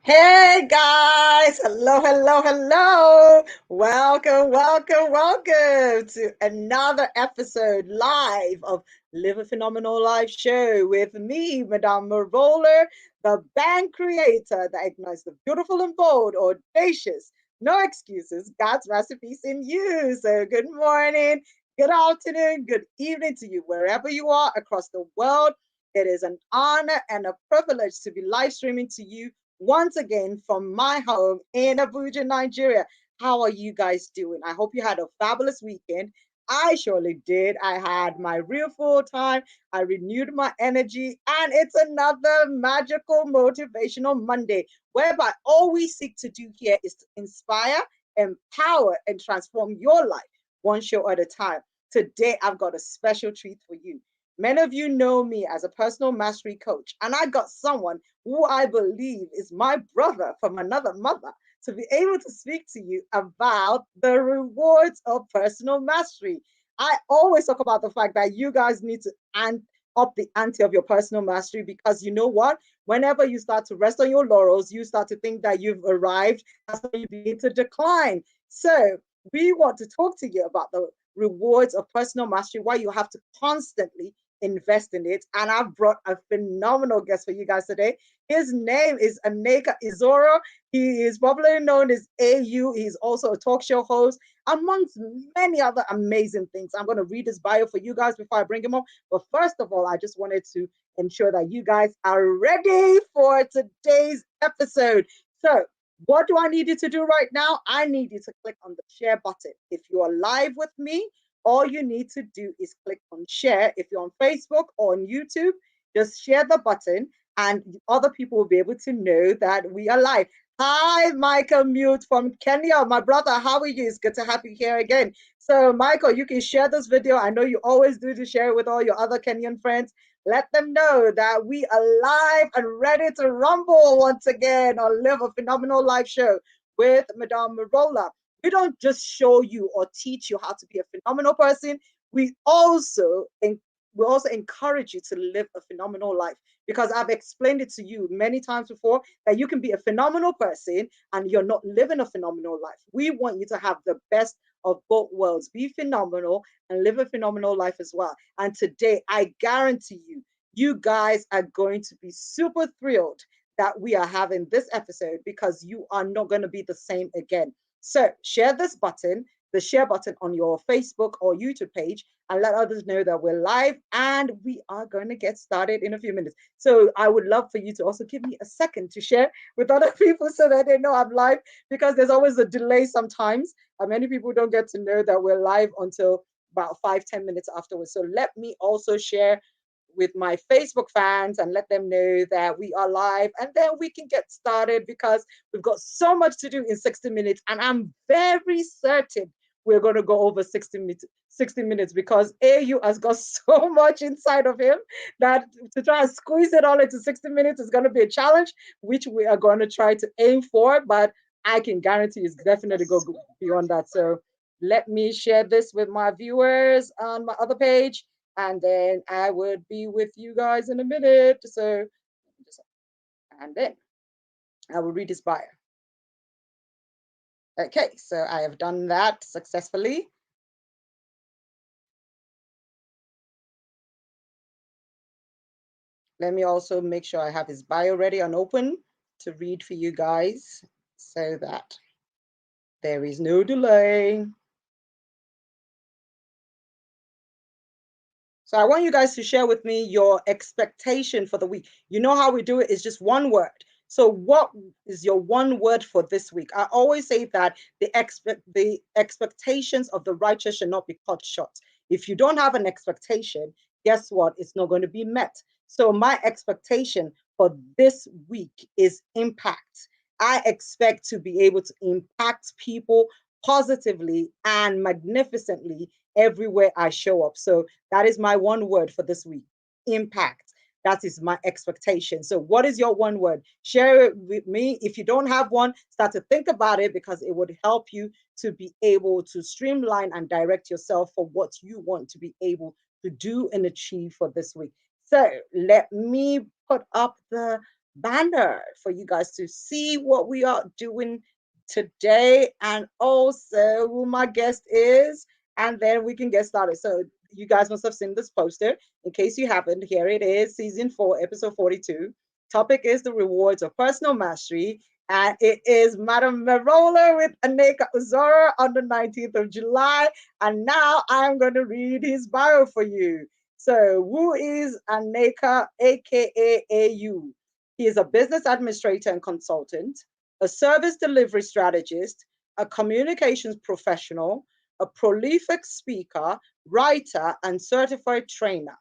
Hey guys, hello, hello, hello. Welcome to another episode live of Live a Phenomenal Life Show with me, Madame Merola, the band creator that ignites the beautiful and bold, audacious, no excuses, God's masterpiece in you. So, good morning, good afternoon, good evening to you, wherever you are across the world. It is an honor and a privilege to be live streaming to you once again from my home in Abuja, Nigeria. How are you guys doing? I hope you had a fabulous weekend. I surely did. I had my real full time. I renewed my energy, and it's another magical motivational Monday, whereby all we seek to do here is to inspire, empower, and transform your life one show at a time. Today, I've got a special treat for you. Many of you know me as a personal mastery coach, and I got someone who I believe is my brother from another mother to be able to speak to you about the rewards of personal mastery. I always talk about the fact that you guys need to up the ante of your personal mastery because you know what? Whenever you start to rest on your laurels, you start to think that you've arrived. That's when you begin to decline. So, we want to talk to you about the rewards of personal mastery, why you have to constantly invest in it. And I've brought a phenomenal guest for you guys today. His name is Aniekan Usorah. He is popularly known as AU. He's also a talk show host, amongst many other amazing things. I'm going to read his bio for you guys before I bring him on. But first of all, I just wanted to ensure that you guys are ready for today's episode. So, what do I need you to do right now? I need you to click on the share button. If you are live with me, all you need to do is click on share. If you're on Facebook or on YouTube, just share the button and other people will be able to know that we are live. Hi, Michael Mute from Kenya. My brother, how are you? It's good to have you here again. So, Michael, you can share this video. I know you always do to share it with all your other Kenyan friends. Let them know that we are live and ready to rumble once again on Live a Phenomenal Life Show with Madame Merola. We don't just show you or teach you how to be a phenomenal person. We also encourage you to live a phenomenal life because I've explained it to you many times before that you can be a phenomenal person and you're not living a phenomenal life. We want you to have the best of both worlds. Be phenomenal and live a phenomenal life as well. And today, I guarantee you, you guys are going to be super thrilled that we are having this episode because you are not going to be the same again. So share this button, the share button on your Facebook or YouTube page, and let others know that we're live and we are going to get started in a few minutes. So I would love for you to also give me a second to share with other people so that they know I'm live because there's always a delay sometimes. And many people don't get to know that we're live until about 5-10 minutes afterwards. So let me also share with my Facebook fans and let them know that we are live and then we can get started because we've got so much to do in 60 minutes. And I'm very certain we're going to go over 60 minutes because AU has got so much inside of him that to try and squeeze it all into 60 minutes is going to be a challenge, which we are going to try to aim for. But I can guarantee it's definitely go beyond that. So let me share this with my viewers on my other page and then I would be with you guys in a minute. So, and then I will read his bio. Okay, so I have done that successfully. Let me also make sure I have his bio ready and open to read for you guys so that there is no delay. So I want you guys to share with me your expectation for the week. You know how we do it, it's just one word. So what is your one word for this week? I always say that the expectations of the righteous should not be cut short. If you don't have an expectation, guess what? It's not going to be met. So my expectation for this week is impact. I expect to be able to impact people positively and magnificently everywhere I show up. So that is my one word for this week, impact. That is my expectation. So, what is your one word? Share it with me. If you don't have one, start to think about it because it would help you to be able to streamline and direct yourself for what you want to be able to do and achieve for this week. So, let me put up the banner for you guys to see what we are doing today and also who my guest is, and then we can get started. So you guys must have seen this poster. In case you haven't, here it is, season 4, episode 42. Topic is the rewards of personal mastery, and it is Madame Merola with Aniekan Usorah on the 19th of July. And now I'm going to read his bio for you. So, who is Aniekan, aka AU? He is a business administrator and consultant, a service delivery strategist, a communications professional, a prolific speaker, writer, and certified trainer.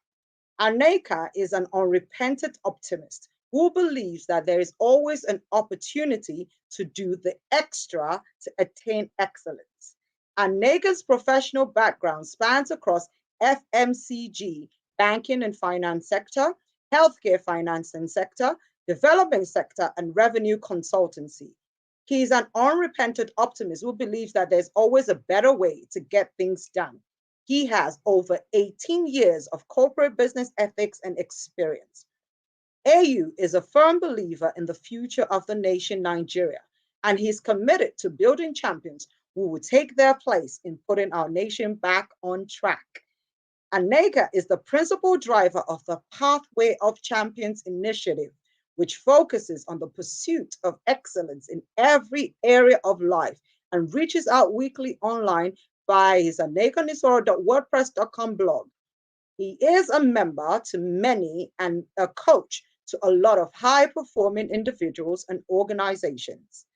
Aniekan is an unrepentant optimist who believes that there is always an opportunity to do the extra to attain excellence. Aniekan's professional background spans across FMCG, banking and finance sector, healthcare financing sector, development sector, and revenue consultancy. He is an unrepentant optimist who believes that there's always a better way to get things done. He has over 18 years of corporate business ethics and experience. AU is a firm believer in the future of the nation Nigeria, and he's committed to building champions who will take their place in putting our nation back on track. Aniekan is the principal driver of the Pathway of Champions initiative, which focuses on the pursuit of excellence in every area of life and reaches out weekly online by his aniekanusorah.wordpress.com blog. He is a member to many and a coach to a lot of high performing individuals and organizations.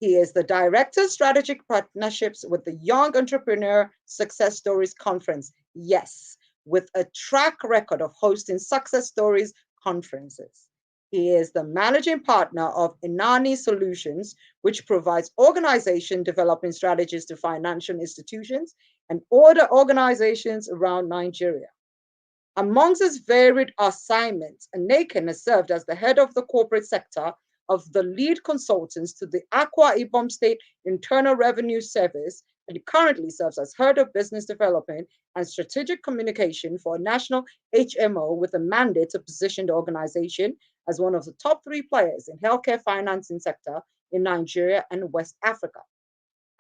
He is the Director of Strategic Partnerships with the Young Entrepreneur Success Stories Conference. Yes, with a track record of hosting success stories conferences. He is the managing partner of Inani Solutions, which provides organization developing strategies to financial institutions and other organizations around Nigeria. Amongst his varied assignments, Aniekan has served as the head of the corporate sector of the lead consultants to the Akwa Ibom State Internal Revenue Service, and he currently serves as head of business development and strategic communication for a national HMO with a mandate to position the organization as one of the top 3 players in healthcare financing sector in Nigeria and West Africa.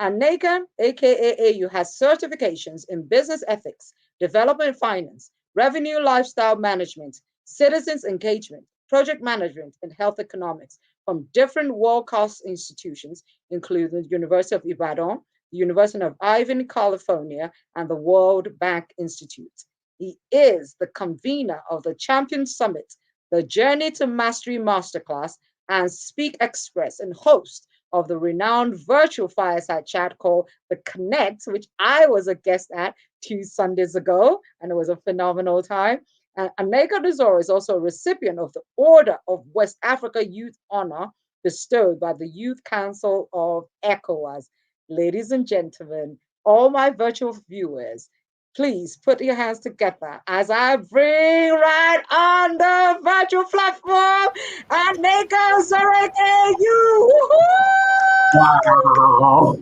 Aniekan, aka AU, has certifications in business ethics, development finance, revenue lifestyle management, citizens engagement, project management, and health economics from different world-class institutions, including the University of Ibadan, the University of Irvine, California, and the World Bank Institute. He is the convener of the Champion Summit, the Journey to Mastery Masterclass, and Speak Express, and host of the renowned virtual fireside chat called The Connect, which I was a guest at 2 Sundays ago, and it was a phenomenal time. And Aniekan Usorah is also a recipient of the Order of West Africa Youth Honor bestowed by the Youth Council of ECOWAS. Ladies and gentlemen, all my virtual viewers, please put your hands together as I bring right on the virtual platform Aniekan Usorah AU. Wow.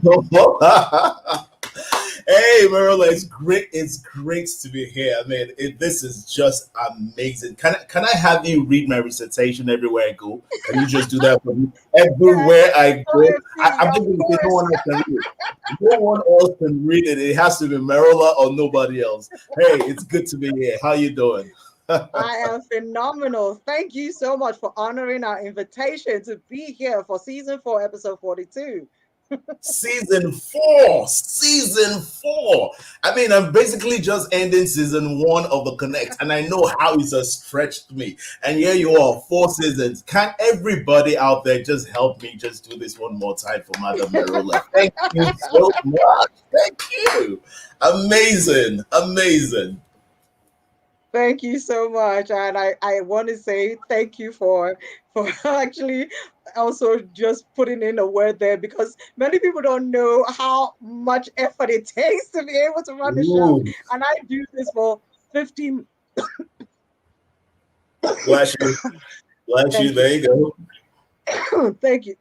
Hey, Merola, it's great. It's great to be here. I mean, this is just amazing. Can I have you read my recitation everywhere I go? Can you just do that for me? Everywhere I go, I'm just going to say no one else can read it. No one else can read it. It has to be Merola or nobody else. Hey, it's good to be here. How you doing? I am phenomenal. Thank you so much for honoring our invitation to be here for season 4, episode 42. Season 4. I mean, I'm basically just ending season 1 of the Connect, and I know how it has stretched me. And here you are, 4 seasons. Can everybody out there just help me just do this one more time for Madame Merola? Thank you so much. Thank you. Amazing. Amazing. Thank you so much. And I want to say thank you for actually also just putting in a word there, because many people don't know how much effort it takes to be able to run the show. Ooh, And I do this for 15. bless you. Bless you. Thank you. There you Thank you.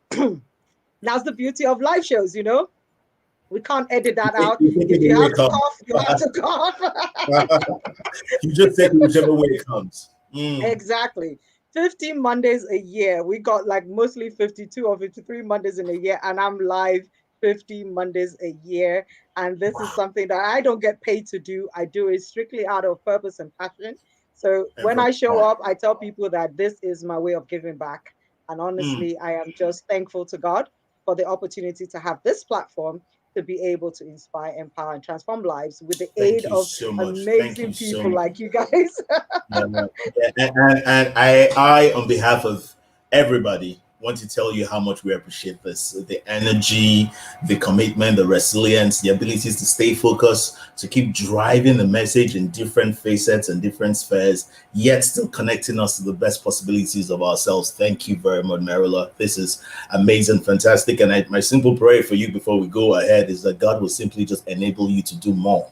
That's the beauty of live shows, you know? We can't edit that go. out. You take If it you the way have it to comes. cough, you have to cough. You just take it whichever way it comes. Exactly. 50 Mondays a year. We got like mostly 52 or 53 Mondays in a year, and I'm live 50 Mondays a year. And this is Wow. something that I don't get paid to do. I do it strictly out of purpose and passion. So And when from I show up, I tell people that this is my way of giving back. And mm, honestly, I am just thankful to God for the opportunity to have this platform to be able to inspire, empower, and transform lives with the thank aid you of so much. Thank you amazing so people much. like you guys. Yeah, and I, on behalf of everybody, want to tell you how much we appreciate this. The energy, the commitment, the resilience, the abilities to stay focused, to keep driving the message in different facets and different spheres, yet still connecting us to the best possibilities of ourselves. Thank you very much, Merola. This is amazing, fantastic. And my simple prayer for you before we go ahead is that God will simply just enable you to do more,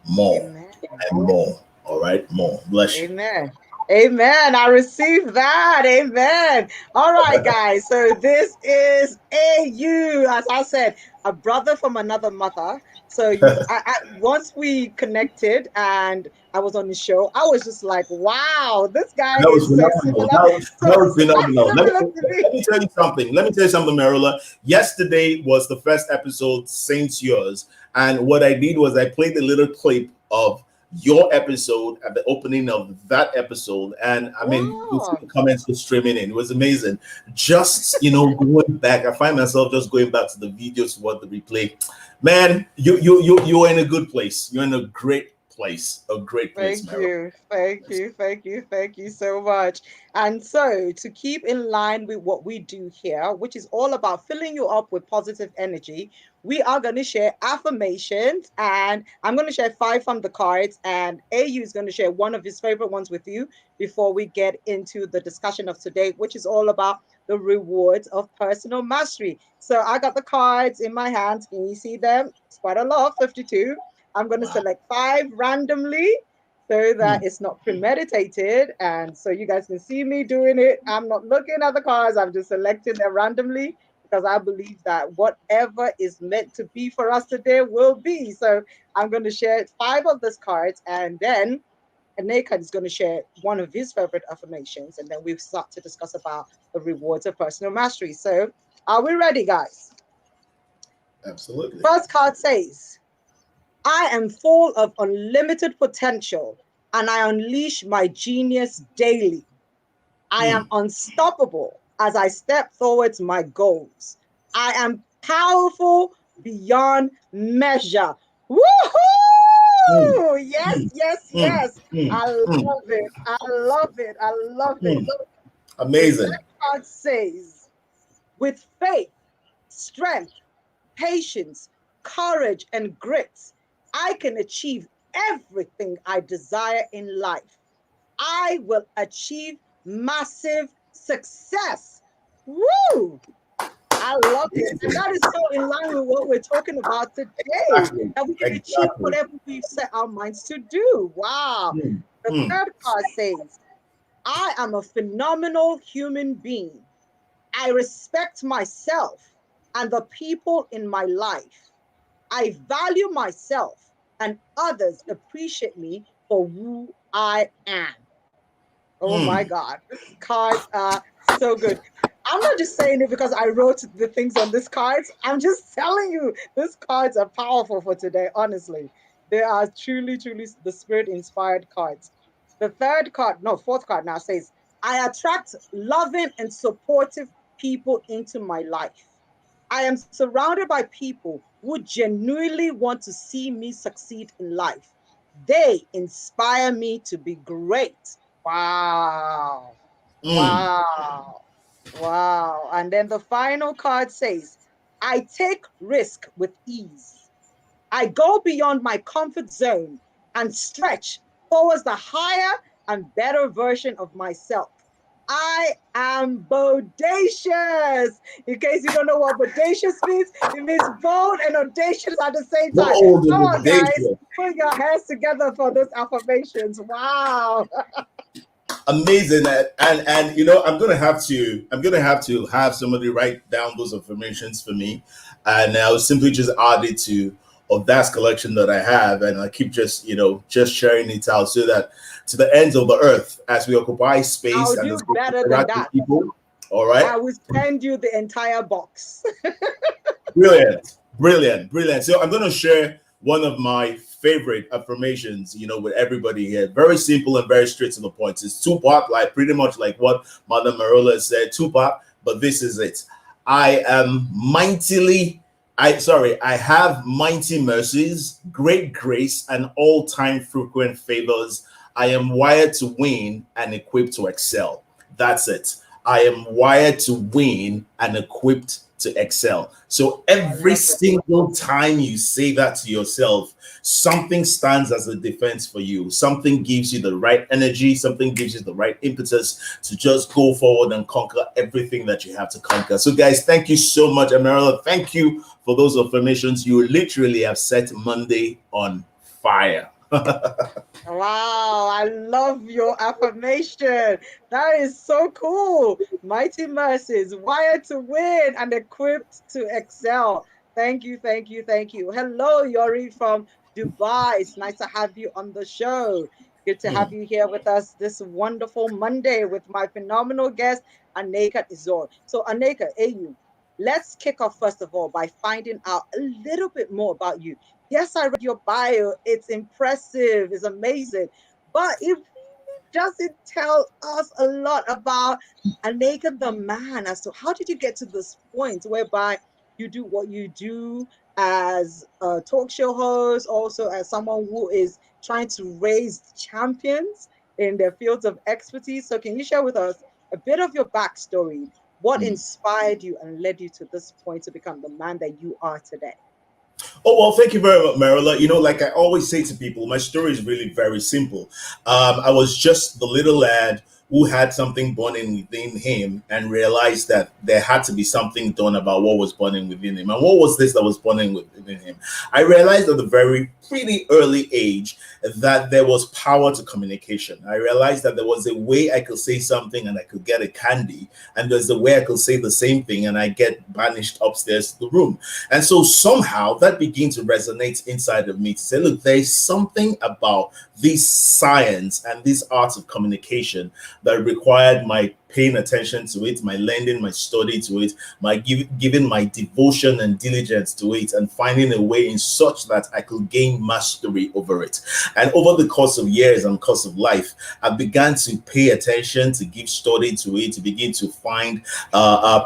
more, Amen. and more. All right, more. Bless you. Amen. Amen. I receive that. Amen. All right, guys. So this is AU, as I said, a brother from another mother. So once we connected and I was on the show, I was just like, wow, this guy That was is so phenomenal. similar, so, That was so phenomenal. similar to me. Let me tell you something. Let me tell you something, Marola. Yesterday was the first episode since yours. And what I did was I played a little clip of your episode at the opening of that episode. And I mean, you see Wow. the comments were streaming in. It was amazing. Just, going back, I find myself just going back to the videos to what the replay. Man, you're in a good place. You're in a great place. A great place, Thank Marola. you. Thank you. Thank you. Thank you so much. And so, to keep in line with what we do here, which is all about filling you up with positive energy, we are going to share affirmations. And I'm going to share five from the cards. And AU is going to share one of his favorite ones with you before we get into the discussion of today, which is all about the rewards of personal mastery. So, I got the cards in my hands. Can you see them? It's quite a lot, 52. I'm going to Wow. select five randomly so Hmm. that it's not premeditated. And so you guys can see me doing it. I'm not looking at the cards, I'm just selecting them randomly because I believe that whatever is meant to be for us today will be. So I'm going to share five of these cards, and then Aniekan is going to share one of his favorite affirmations, and then we start to discuss about the rewards of personal mastery. So are we ready, guys? Absolutely. First card says, I am full of unlimited potential and I unleash my genius daily. I am Hmm. unstoppable as I step towards my goals. I am powerful beyond measure. Mm, Woohoo! Yes, mm, yes, mm, yes. mm, I mm, love it. I love it. I love it. mm. The Amazing. second card says, with faith, strength, patience, courage, and grit, I can achieve everything I desire in life. I will achieve massive success. Woo! I love it. And that is so in line with what we're talking about today, Exactly. that we can achieve Exactly. whatever we've set our minds to do. Wow. Mm, The mm, third card says, I am a phenomenal human being. I respect myself and the people in my life. I value myself and others appreciate me for who I am. Oh my mm. God, these cards are so good. I'm not just saying it because I wrote the things on these cards. I'm just telling you, these cards are powerful for today, honestly. They are truly, truly the spirit inspired cards. The third card, no, fourth card now says, I attract loving and supportive people into my life. I am surrounded by people who genuinely want to see me succeed in life. They inspire me to be great. Wow. Mm. Wow. Wow. And then the final card says, I take risk with ease. I go beyond my comfort zone and stretch towards the higher and better version of myself. I am bodacious. In case you don't know what bodacious means, it means bold and audacious at the same time. Bold Come and on, guys, audacious. put your hands together for those affirmations. Wow. Amazing. And I'm gonna have to have somebody write down those affirmations for me. And I'll simply just add it to of vast collection that I have, and I keep just just sharing it out so that to the ends of the earth, as we occupy space I'll and do as we better than interact with that. people. All right. I will send you the entire box. Brilliant, brilliant, brilliant. So I'm going to share one of my favorite affirmations, with everybody here. Very simple and very straight to the point. It's Tupac, like pretty much like what Madame Merola said, Tupac, but this is it. I am mightily, I have mighty mercies, great grace, and all-time frequent favors. I am wired to win and equipped to excel. That's it. I am wired to win and equipped to excel. So I every love it. single time you say that to yourself, something stands as a defense for you. Something gives you the right energy, something gives you the right impetus to just go forward and conquer everything that you have to conquer. So, guys, thank you so much. Amarilla, thank you for those affirmations. You literally have set Monday on fire. Wow, I love your affirmation. That is so cool. Mighty Mercies, wired to win and equipped to excel. Thank you, thank you, thank you. Hello, Yori from Dubai. It's nice to have you on the show. Good to have Hmm. you here with us this wonderful Monday with my phenomenal guest, Aniekan Usorah. So, Aniekan, AU, let's kick off first of all by finding out a little bit more about you. Yes, I read your bio. It's impressive. It's amazing. But it really doesn't tell us a lot about Aniekan the man as to how did you get to this point whereby you do what you do as a talk show host, also as someone who is trying to raise champions in their fields of expertise. So can you share with us a bit of your backstory? What inspired you and led you to this point to become the man that you are today? Oh, well, thank you very much, Marilla. Like I always say to people, my story is really very simple. I was just the little lad who had something burning within him and realized that there had to be something done about what was burning within him. And what was this that was burning within him? I realized at a very pretty early age that there was power to communication. I realized that there was a way I could say something and I could get a candy, and there's a way I could say the same thing and I get banished upstairs to the room. And so somehow that began to resonate inside of me to say, look, there is something about this science and this art of communication that required my paying attention to it, my lending my study to it, my giving my devotion and diligence to it, and finding a way in such that I could gain mastery over it. And over the course of years and course of life, I began to pay attention, to give study to it, to begin to find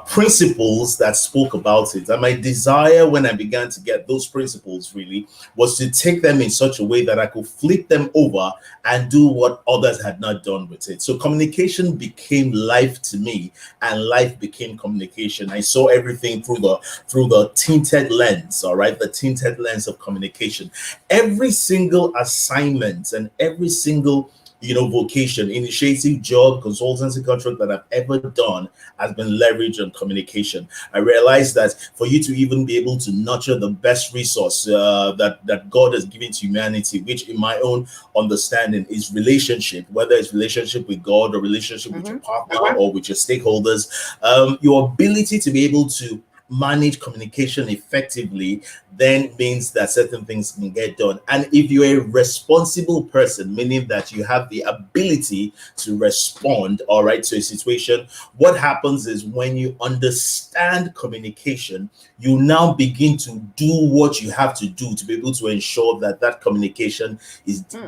principles that spoke about it. And my desire when I began to get those principles really was to take them in such a way that I could flip them over and do what others had not done with it. So communication became life to me, and life became communication. I saw everything through the tinted lens, all right, the tinted lens of communication. Every single assignment and every single vocation, initiative, job, consultancy contract that I've ever done has been leveraged on communication. I realized that for you to even be able to nurture the best resource that God has given to humanity, which in my own understanding is relationship, whether it's relationship with God or relationship with your partner or with your stakeholders, your ability to be able to manage communication effectively then means that certain things can get done. And if you're a responsible person, meaning that you have the ability to respond, all right, to a situation, what happens is when you understand communication, you now begin to do what you have to do to be able to ensure that that communication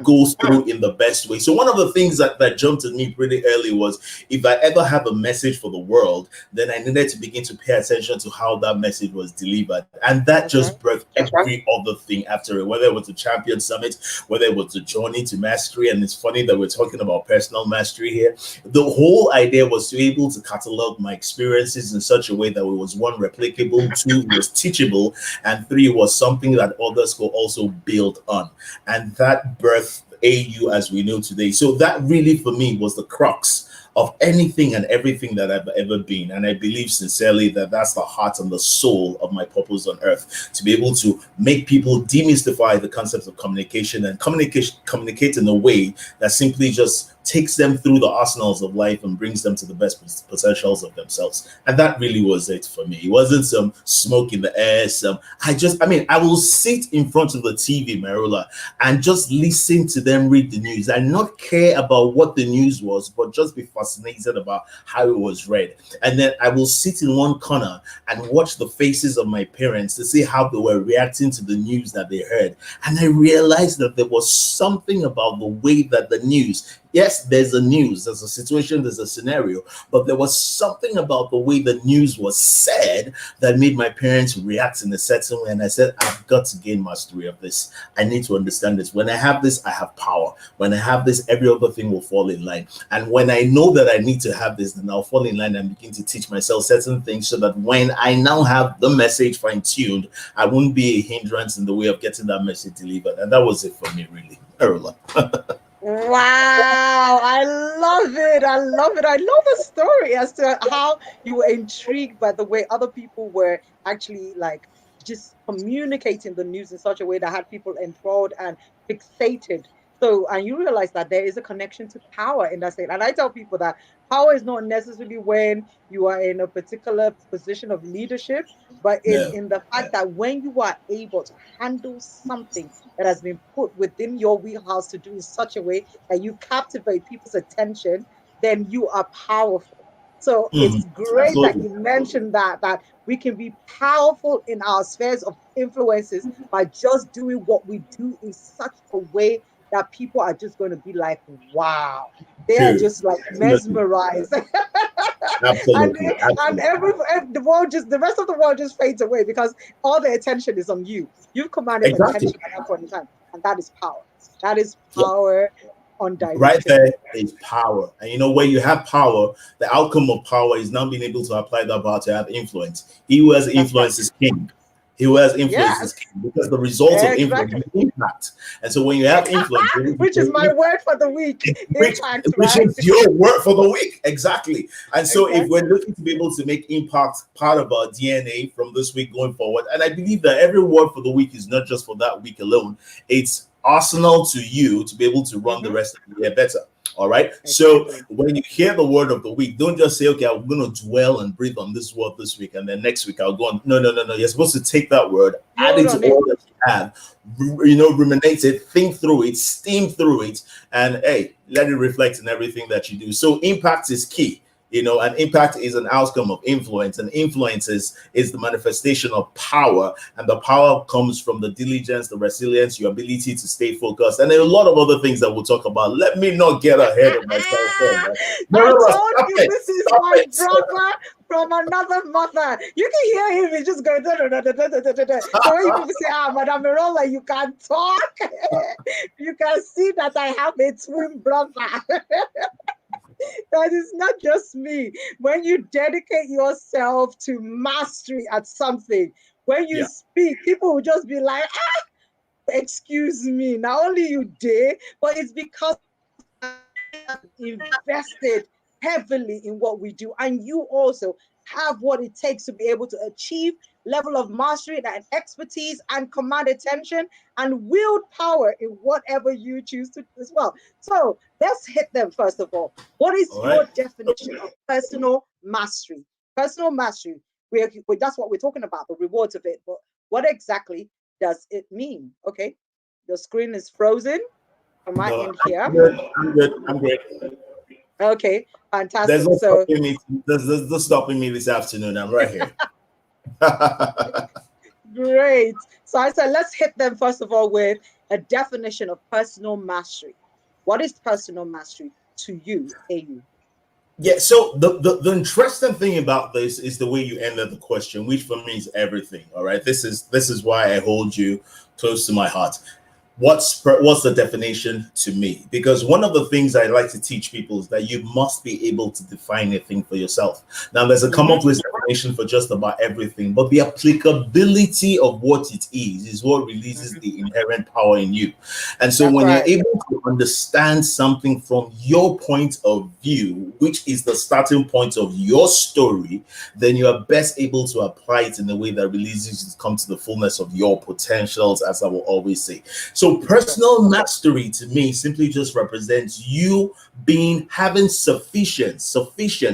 goes through in the best way. So one of the things that jumped at me pretty early was if I ever have a message for the world, then I needed to begin to pay attention to how that message was delivered. And that just birthed every other thing after it, whether it was the Champion Summit, whether it was the journey to mastery. And it's funny that we're talking about personal mastery here. The whole idea was to be able to catalog my experiences in such a way that it was one, replicable, two, was teachable, and three, was something that others could also build on. And that birthed AU as we know today. So that really for me was the crux of anything and everything that I've ever been. And I believe sincerely that that's the heart and the soul of my purpose on earth, to be able to make people demystify the concepts of communication and communicate in a way that simply just takes them through the arsenals of life and brings them to the best potentials of themselves. And that really was it for me. It wasn't some smoke in the air. I will sit in front of the TV, Merola, and just listen to them read the news and not care about what the news was, but just be fascinated about how it was read. And then I will sit in one corner and watch the faces of my parents to see how they were reacting to the news that they heard. And I realized that there was something about the way that the news, yes, there's a news, there's a situation, there's a scenario, but there was something about the way the news was said that made my parents react in a certain way. And I said, I've got to gain mastery of this. I need to understand this. When I have this, I have power. When I have this, every other thing will fall in line. And when I know that I need to have this, then I'll fall in line and begin to teach myself certain things so that when I now have the message fine-tuned, I won't be a hindrance in the way of getting that message delivered. And that was it for me, really. Merola. Wow, I love it. I love it. I love the story as to how you were intrigued by the way other people were actually like just communicating the news in such a way that had people enthralled and fixated. So, and you realize that there is a connection to power in that state. And I tell people that power is not necessarily when you are in a particular position of leadership, but is Yeah. in the fact that when you are able to handle something that has been put within your wheelhouse to do in such a way that you captivate people's attention, then you are powerful. So it's great that Absolutely. you mentioned that we can be powerful in our spheres of influences by just doing what we do in such a way that people are just going to be like, wow. They are True. just like Absolutely. mesmerized. and Absolutely. and Absolutely. the world just the rest of the world just fades away because all the attention is on you. You've commanded Exactly. attention at that point in time, and that is power. That is Yeah. power Right undiluted. there is power. And you know, where you have power, the outcome of power is now being able to apply that power to have influence. He who has That's right. influence is king. He who has influence is Yes, king because the result of influence exactly. is impact. And so when you have influence, you're able to Which is create my impact, word for the week. which Impact, which right? is your work for the week. Exactly. And so if we're Exactly. looking to be able to make impact part of our DNA from this week going forward, and I believe that every word for the week is not just for that week alone, it's arsenal to you to be able to run the Hmm. rest of the year better. All right. So Exactly. when you hear the word of the week, don't just say, okay, I'm going to dwell and breathe on this word this week, and then next week I'll go on. No, no, no, no. You're supposed to take that word, add Build it to on it. all that you have, you know, ruminate it, think through it, steam through it, and hey, let it reflect in everything that you do. So impact is key. You know, and impact is an outcome of influence, and influence is the manifestation of power, and the power comes from the diligence, the resilience, your ability to stay focused, and a lot of other things that we'll talk about. Let me not get ahead of myself here, man. I Merola, told stop you it, this is stop my it. brother from another mother. You can hear him, he's just going da, da, da, da, da, da, da, da. So when you people say, Madame Merola, you can talk, you can see that I have a twin brother. That is not just me. When you dedicate yourself to mastery at something, when you Yeah, speak, people will just be like, excuse me, not only you did, but it's because we have invested heavily in what we do. And you also have what it takes to be able to achieve level of mastery and expertise and command attention and wield power in whatever you choose to do as well. So let's hit them first of all. What is all right. your definition of personal mastery? Personal mastery. That's what we're talking about, the rewards of it. But what exactly does it mean? Okay, the screen is frozen on my No, end I'm here. good. I'm good. I'm great. Okay, There's fantastic. no So stopping me. There's no stopping me this afternoon. I'm right here. great. So I said, let's hit them first of all with a definition of personal mastery. What is personal mastery to you, AU? Yeah, so the interesting thing about this is the way you ended the question, which for me is everything. All right. This is why I hold you close to my heart. What's the definition to me? Because one of the things I like to teach people is that you must be able to define a thing for yourself. Now, there's a common Mm-hmm. place definition for just about everything, but the applicability of what it is what releases Mhm. the inherent power in you. And so That's when you're right. able to understand something from your point of view, which is the starting point of your story, then you are best able to apply it in a way that releases you to come to the fullness of your potentials, as I will always say. So personal mastery to me simply just represents you being having sufficient,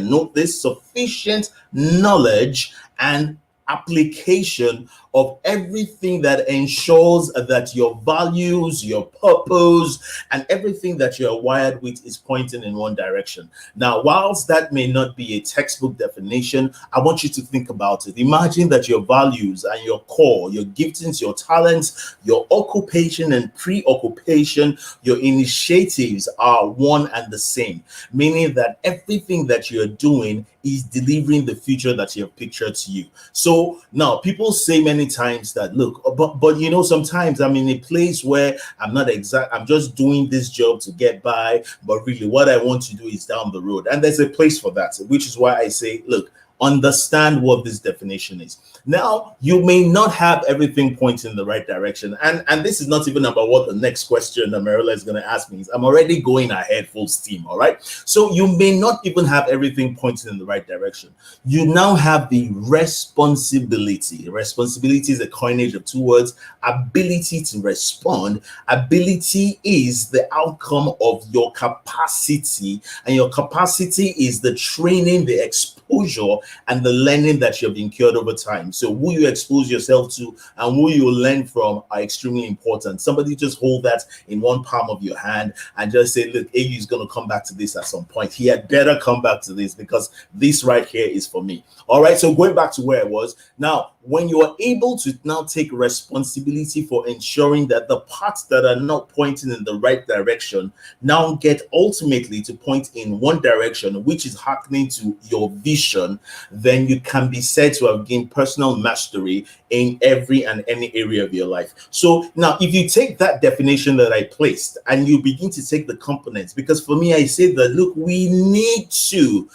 note this, sufficient knowledge and application of everything that ensures that your values, your purpose, and everything that you're wired with is pointing in one direction. Now, whilst that may not be a textbook definition, I want you to think about it. Imagine that your values and your core, your giftings, your talents, your occupation and preoccupation, your initiatives are one and the same, meaning that everything that you're doing is delivering the future that you have pictured to you. So now people say many times that look, but you know, sometimes I'm in a place where I'm just doing this job to get by, but really what I want to do is down the road. And there's a place for that, which is why I say, look, understand what this definition is. Now, you may not have everything pointing in the right direction. And this is not even about what the next question that Merola is going to ask me is. I'm already going ahead full steam. All right. So you may not even have everything pointing in the right direction. You now have the responsibility. Responsibility is a coinage of two words: ability to respond. Ability is the outcome of your capacity, and your capacity is the training, the exposure, and the learning that you've incurred over time. So who you expose yourself to and who you learn from are extremely important. Somebody just hold that in one palm of your hand and just say, look, AU is going to come back to this at some point. He had better come back to this because this right here is for me. All right. So going back to where I was now, when you are able to now take responsibility for ensuring that the parts that are not pointing in the right direction now get ultimately to point in one direction, which is hearkening to your vision, then you can be said to have gained personal mastery in every and any area of your life. So now, if you take that definition that I placed and you begin to take the components, because for me, I say that, look, we need to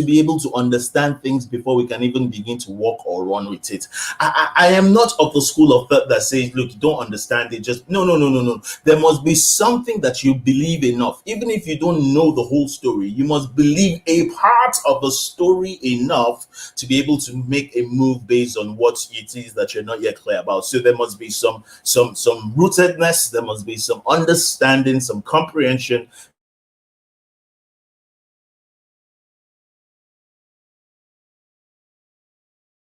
be able to understand things before we can even begin to walk or run with it. I am not of the school of thought that says, look, you don't understand it, just no. There must be something that you believe enough. Even if you don't know the whole story, you must believe a part of the story enough to be able to make a move based on what it is that you're not yet clear about. So there must be some rootedness, there must be some understanding, some comprehension,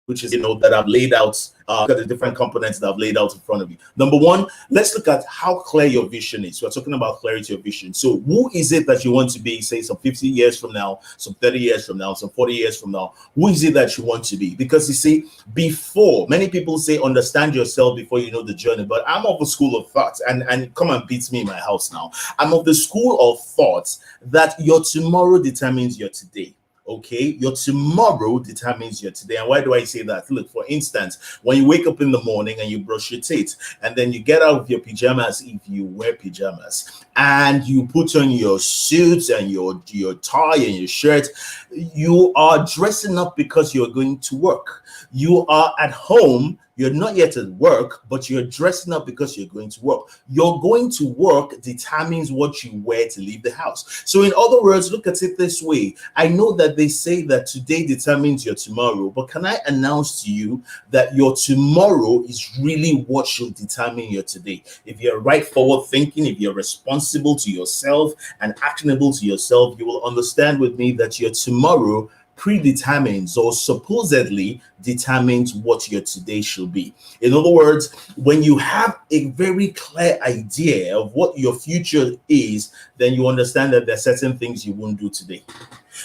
which is, that I've laid out. Look at the different components that I've laid out in front of you. Number one, let's look at how clear your vision is. We're talking about clarity of vision. So who is it that you want to be, say, some 50 years from now, some 30 years from now, some 40 years from now? Who is it that you want to be? Because you see, before, many people say understand yourself before you know the journey, but I'm of the school of thought, and come and beat me in my house now. I'm of the school of thought that your tomorrow determines your today. Okay, your tomorrow determines your today. And why do I say that? Look, for instance, when you wake up in the morning and you brush your teeth, and then you get out of your pajamas, if you wear pajamas, and you put on your suits and your tie and your shirt, you are dressing up because you're going to work. You are at home. You're not yet at work, but you're dressing up because you're going to work. You're going to work determines what you wear to leave the house. So in other words, look at it this way. I know that they say that today determines your tomorrow, but can I announce to you that your tomorrow is really what should determine your today? If you're right forward thinking, if you're responsible to yourself and actionable to yourself, you will understand with me that your tomorrow predetermines or supposedly determines what your today should be. In other words, when you have a very clear idea of what your future is, then you understand that there are certain things you won't do today.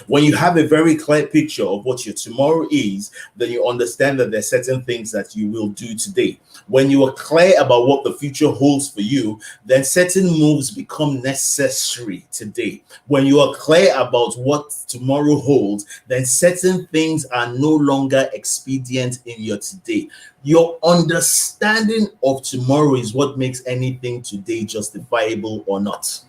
When you have a very clear picture of what your tomorrow is, then you understand that there are certain things that you will do today. When you are clear about what the future holds for you, then certain moves become necessary today. When you are clear about what tomorrow holds, then certain things are no longer expedient in your today. Your understanding of tomorrow is what makes anything today justifiable or not.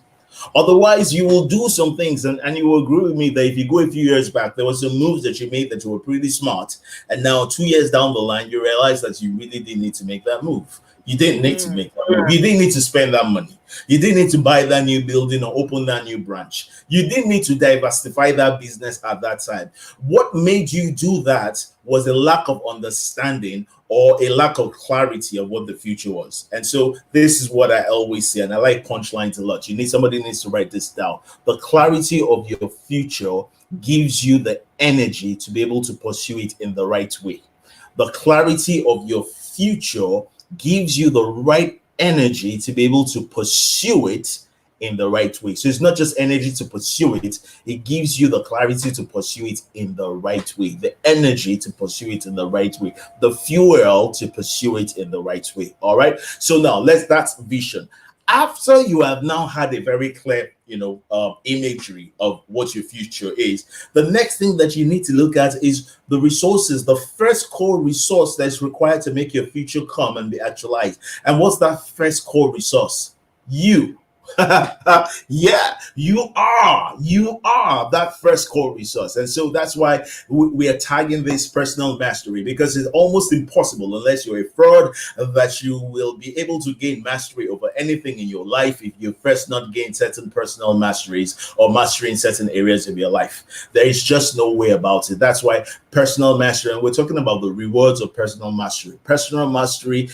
Otherwise, you will do some things, and you will agree with me that if you go a few years back, there were some moves that you made that you were pretty smart, and now 2 years down the line, you realize that you really didn't need to make that move. You didn't need to Mm. make that move. You didn't need to spend that money. You didn't need to buy that new building or open that new branch. You didn't need to diversify that business at that time. What made you do that was a lack of understanding or a lack of clarity of what the future was. And so this is what I always say, and I like punchlines a lot. Somebody needs to write this down. The clarity of your future gives you the energy to be able to pursue it in the right way. The clarity of your future gives you the right energy to be able to pursue it in the right way. So it's not just energy to pursue it, it gives you the clarity to pursue it in the right way, the energy to pursue it in the right way, the fuel to pursue it in the right way. All right. So now that's vision. After you have now had a very clear, imagery of what your future is, the next thing that you need to look at is the resources, the first core resource that's required to make your future come and be actualized. And what's that first core resource? You. Yeah, you are that first core resource. And so that's why we are tagging this personal mastery, because it's almost impossible, unless you're a fraud, that you will be able to gain mastery over anything in your life if you first not gain certain personal masteries or mastery in certain areas of your life. There is just no way about it. That's why personal mastery, and we're talking about the rewards of personal mastery. Personal mastery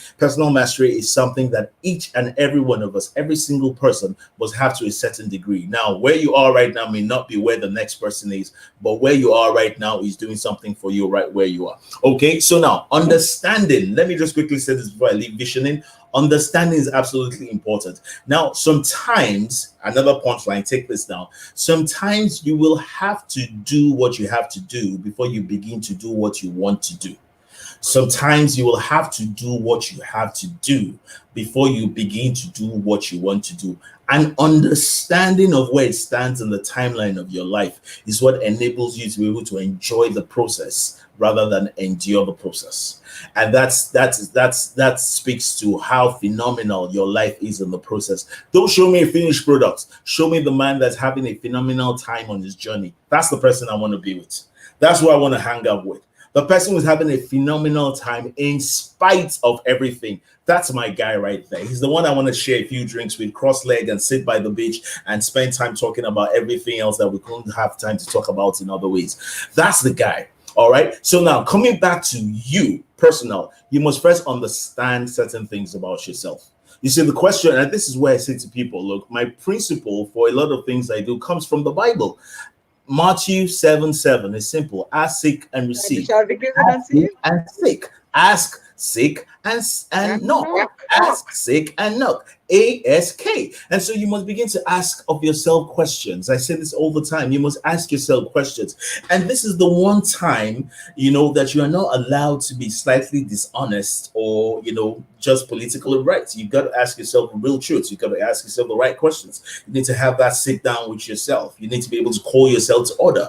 is something that each and every one of us, every single person, must have to a certain degree. Now, where you are right now may not be where the next person is, but where you are right now is doing something for you right where you are. Okay, so now understanding. Let me just quickly say this before I leave visioning. Understanding is absolutely important. Now, sometimes, another punchline, take this down. Sometimes you will have to do what you have to do before you begin to do what you want to do. Sometimes you will have to do what you have to do before you begin to do what you want to do. An understanding of where it stands in the timeline of your life is what enables you to be able to enjoy the process rather than endure the process. And that speaks to how phenomenal your life is in the process. Don't show me a finished product. Show me the man that's having a phenomenal time on his journey. That's the person I want to be with. That's who I want to hang out with. The person who's having a phenomenal time in spite of everything. That's my guy right there. He's the one I want to share a few drinks with, cross leg and sit by the beach and spend time talking about everything else that we couldn't have time to talk about in other ways. That's the guy. All right. So now coming back to you, personal, you must first understand certain things about yourself. You see, the question, and this is where I say to people, look, my principle for a lot of things I do comes from the Bible. Matthew 7:7 is simple. Ask, seek, and You receive. shall be given Ask, unto you. and seek. Ask, seek, and knock. Ask, seek, and knock. ASK. And so you must begin to ask of yourself questions. I say this all the time. You must ask yourself questions. And this is the one time, that you are not allowed to be slightly dishonest or, just politically right. You've got to ask yourself the real truth. You've got to ask yourself the right questions. You need to have that sit down with yourself. You need to be able to call yourself to order.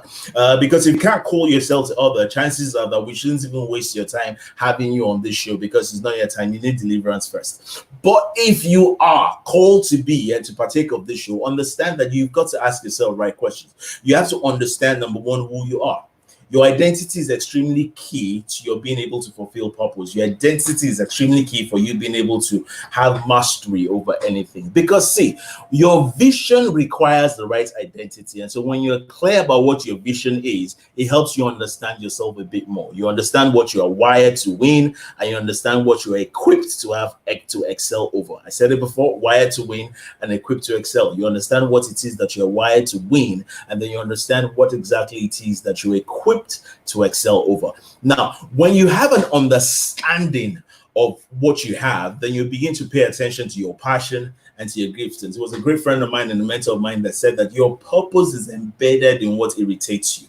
Because if you can't call yourself to order, chances are that we shouldn't even waste your time having you on this show, because it's not your time. You need deliverance first. But if you are called to be and to partake of this show, understand that you've got to ask yourself right questions. You have to understand, number one, who you are. Your identity is extremely key to your being able to fulfill purpose. Your identity is extremely key for you being able to have mastery over anything. Because see, your vision requires the right identity. And so when you're clear about what your vision is, it helps you understand yourself a bit more. You understand what you are wired to win, and you understand what you're equipped to have to excel over. I said it before, wired to win and equipped to excel. You understand what it is that you're wired to win, and then you understand what exactly it is that you're equipped to excel over. Now, when you have an understanding of what you have, then you begin to pay attention to your passion and to your gifts. And it was a great friend of mine and a mentor of mine that said that your purpose is embedded in what irritates you.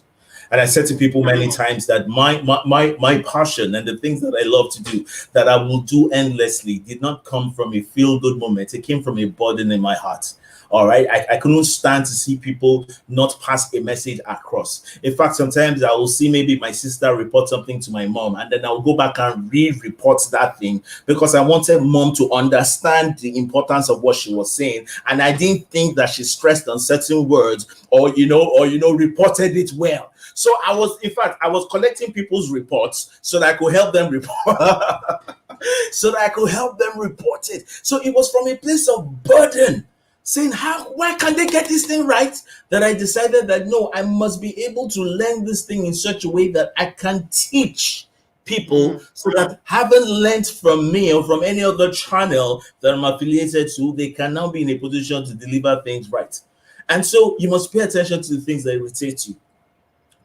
And I said to people many times that my passion and the things that I love to do, that I will do endlessly, did not come from a feel good moment. It came from a burden in my heart. All right. I couldn't stand to see people not pass a message across. In fact, sometimes I will see maybe my sister report something to my mom, and then I'll go back and re-report that thing because I wanted mom to understand the importance of what she was saying. And I didn't think that she stressed on certain words or reported it well. So in fact, I was collecting people's reports so that I could help them report. So that I could help them report it. So it was from a place of burden, saying, why can't they get this thing right? That I decided that no, I must be able to learn this thing in such a way that I can teach people, so that having learned from me or from any other channel that I'm affiliated to, they can now be in a position to deliver things right. And so you must pay attention to the things that irritate you.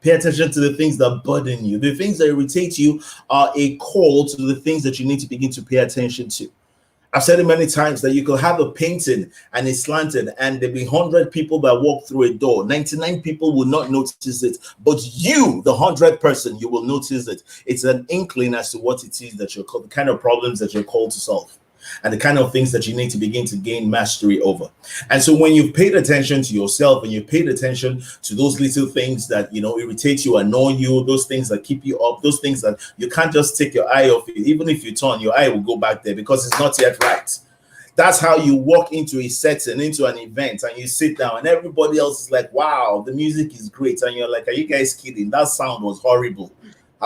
Pay attention to the things that burden you. The things that irritate you are a call to the things that you need to begin to pay attention to. I've said it many times that you could have a painting and it's slanted, and there'll be 100 people that walk through a door. 99 people will not notice it, but you, the 100th person, you will notice it. It's an inkling as to what it is that the kind of problems that you're called to solve, and the kind of things that you need to begin to gain mastery over. And so when you've paid attention to yourself and you've paid attention to those little things that irritate you, annoy you, those things that keep you up, those things that you can't just take your eye off it. Even if you turn, your eye will go back there because it's not yet right. That's how you walk into a setting, into an event, and you sit down and everybody else is like, wow, the music is great. And you're like, are you guys kidding? That sound was horrible.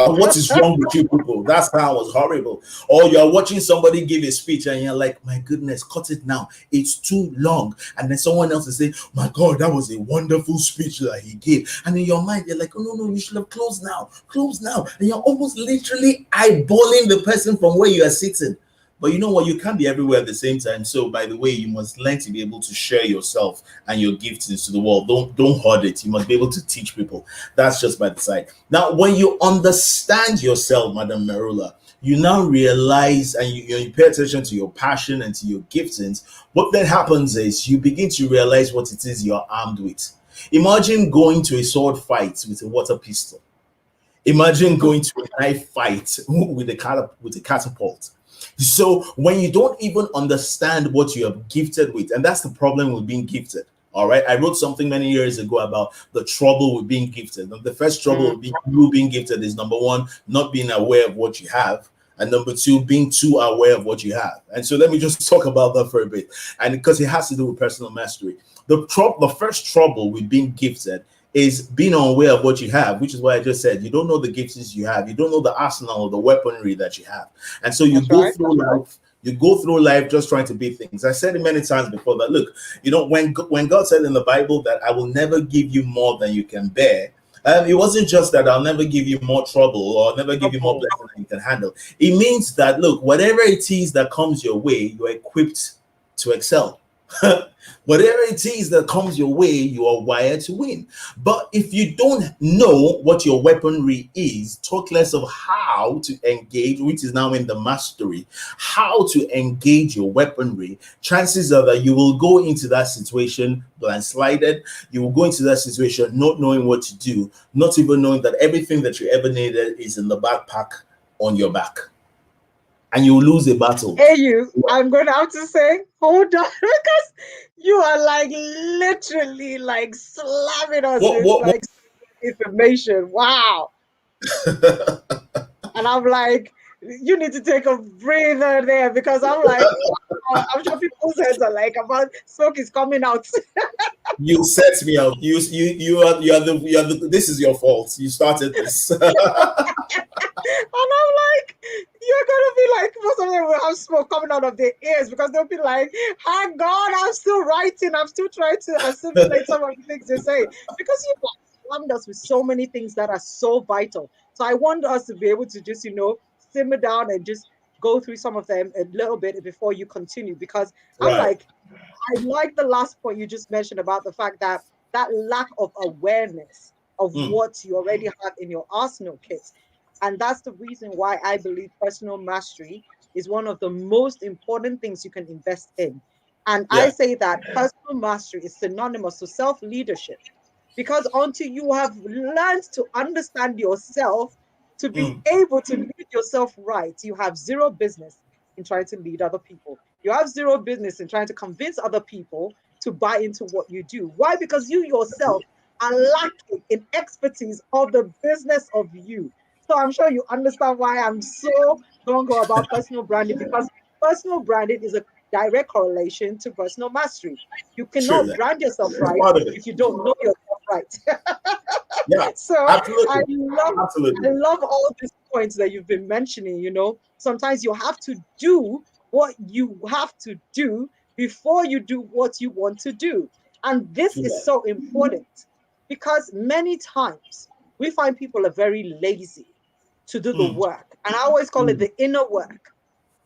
What is wrong with you people? That sound was horrible. Or you're watching somebody give a speech and you're like, my goodness, cut it now. It's too long. And then someone else is saying, my God, that was a wonderful speech that he gave. And in your mind, you're like, oh, no, you should have closed now. Close now. And you're almost literally eyeballing the person from where you are sitting. But you know what? You can't be everywhere at the same time. So, by the way, you must learn to be able to share yourself and your gifts into the world. Don't hoard it. You must be able to teach people. That's just by the side. Now, when you understand yourself, Madame Merola, you now realize and you pay attention to your passion and to your giftings. What then happens is you begin to realize what it is you're armed with. Imagine going to a sword fight with a water pistol. Imagine going to a knife fight with a catapult. So when you don't even understand what you are gifted with, and that's the problem with being gifted. All right. I wrote something many years ago about the trouble with being gifted. The first trouble with being gifted is, number one, not being aware of what you have. And number two, being too aware of what you have. And so let me just talk about that for a bit. And because it has to do with personal mastery. The first trouble with being gifted is being unaware of what you have, which is why I just said you don't know the gifts you have. You don't know the arsenal or the weaponry that you have. And so you go through life just trying to be things. I said it many times before that, look, when God said in the Bible that I will never give you more than you can bear, it wasn't just that I'll never give you more trouble or I'll never give you more blessing than you can handle. It means that, look, whatever it is that comes your way, you're equipped to excel. Whatever it is that comes your way, you are wired to win. But if you don't know what your weaponry is, talk less of how to engage, which is now in the mastery, how to engage your weaponry, chances are that you will go into that situation blindsided. You will go into that situation not knowing what to do, not even knowing that everything that you ever needed is in the backpack on your back. And you lose a battle. Hey, I'm going to have to say, hold on, because you are like literally like slamming us with like information. Wow. And I'm like, you need to take a breather there, because I'm like, I'm sure people's heads are like, about smoke is coming out. You set me up. You are the this is your fault. You started this. And I'm like, you're gonna be like, most of them will have smoke coming out of their ears, because they'll be like, "Hi God, I'm still writing. I'm still trying to assimilate some of the things they say," because you've slammed us with so many things that are so vital. So I want us to be able to just, simmer down and just go through some of them a little bit before you continue, because I'm like, I like the last point you just mentioned about the fact that lack of awareness of what you already have in your arsenal kit. And that's the reason why I believe personal mastery is one of the most important things you can invest in. And I say that personal mastery is synonymous to self-leadership. Because until you have learned to understand yourself, to be Mm. able to lead yourself right, you have zero business in trying to lead other people. You have zero business in trying to convince other people to buy into what you do. Why? Because you yourself are lacking in expertise of the business of you. So I'm sure you understand why I'm so gung-ho about personal branding, because personal branding is a direct correlation to personal mastery. You True cannot that. brand yourself It's right part of it. if you don't know yourself right. Yeah, So I absolutely. love I Absolutely. love all these points that you've been mentioning. Sometimes you have to do what you have to do before you do what you want to do. And this True is that. so important because many times we find people are very lazy to do the Mm. work. And I always call it Mm. the inner work.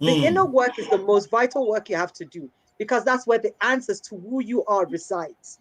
The inner Mm. work is the most vital work you have to do because that's where the answers to who you are resides.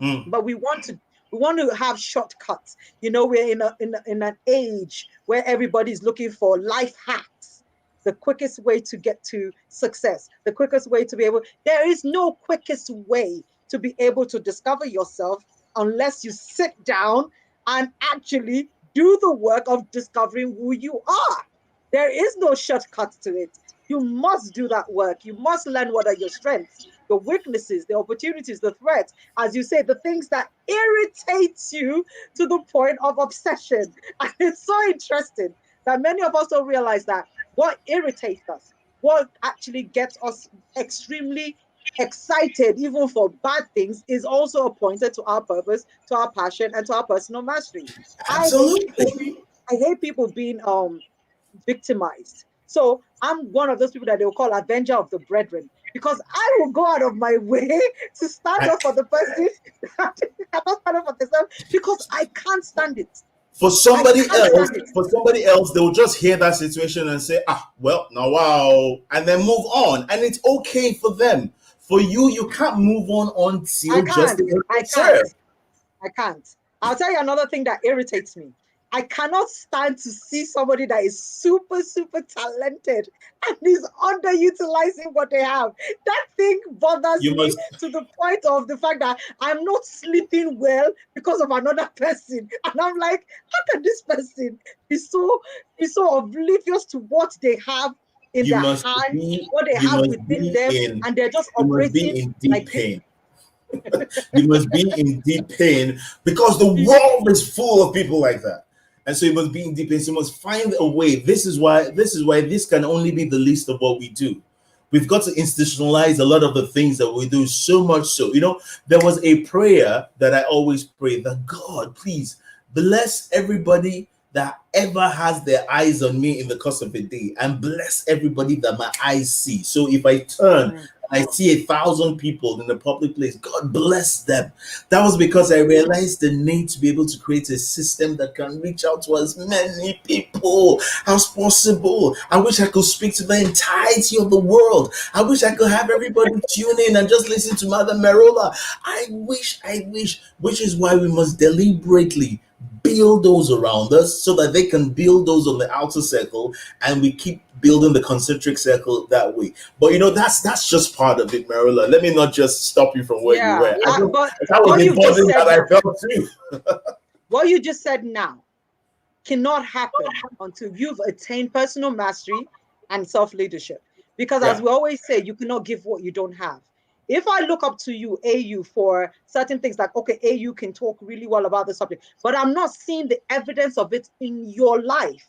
Mm. But we want to have shortcuts. We're in an age where everybody's looking for life hacks, the quickest way to get to success, the quickest way to be able. There is no quickest way to be able to discover yourself unless you sit down and actually do the work of discovering who you are. There is no shortcut to it. You must do that work. You must learn what are your strengths, your weaknesses, the opportunities, the threats, as you say, the things that irritates you to the point of obsession. And it's so interesting that many of us don't realize that what irritates us, what actually gets us extremely excited, even for bad things, is also appointed to our purpose, to our passion, and to our personal mastery. I hate people. Absolutely. I hate people being victimized. So I'm one of those people that they will call avenger of the brethren because I will go out of my way to stand I, up for the person that cannot stand up for themselves because I can't stand it. for I somebody can't else, stand it. they will just hear that situation and say, ah, well, now wow, and then move on. And it's okay for them. For you, you can't move on I until can't. justice has I been can't. served. I can't. I'll tell you another thing that irritates me. I cannot stand to see somebody that is super, super talented and is underutilizing what they have. That thing bothers You me must to the point of the fact that I'm not sleeping well because of another person. And I'm like, how can this person be so oblivious to what they have in you their must hand, be what they you have must within be them, in and they're just you must be operating in deep like this? pain. You must be in deep pain because the world is full of people like that. And so you must be in deep pain. So you must find a way. This is why this can only be the least of what we do. We've got to institutionalize a lot of the things that we do, so much so. There was a prayer that I always pray that God, please bless everybody that ever has their eyes on me in the course of a day, and bless everybody that my eyes see. So if I turn, Mm. I see 1,000 people in a public place, God bless them. That was because I realized the need to be able to create a system that can reach out to as many people as possible. I wish I could speak to the entirety of the world. I wish I could have everybody tune in and just listen to Madame Merola. I wish, which is why we must deliberately build those around us so that they can build those on the outer circle, and we keep building the concentric circle that way. But that's just part of it, Marilla. Let me not just stop you from where you Yeah, were. but That was what the you've just burden said that now, I felt too. what you just said now cannot happen until you've attained personal mastery and self leadership. Because as Yeah. we always say, you cannot give what you don't have. If I look up to you, AU, for certain things like, okay, AU can talk really well about the subject, but I'm not seeing the evidence of it in your life,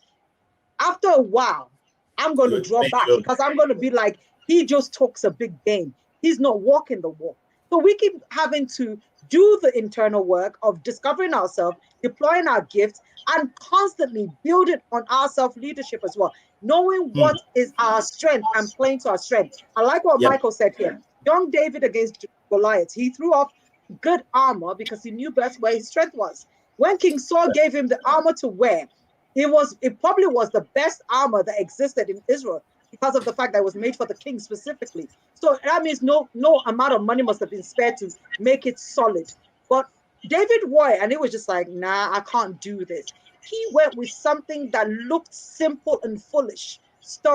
after a while, I'm going to draw Thank back you. because I'm going to be like, he just talks a big game. He's not walking the walk. So we keep having to do the internal work of discovering ourselves, deploying our gifts, and constantly building on our self leadership as well, knowing Hmm. what is our strength and playing to our strength. I like what Yep. Michael said here. Young David against Goliath, he threw off good armor because he knew best where his strength was. When King Saul gave him the armor to wear, it probably was the best armor that existed in Israel because of the fact that it was made for the king specifically. So that means no amount of money must have been spared to make it solid. But David wore it and it was just like, nah, I can't do this. He went with something that looked simple and foolish,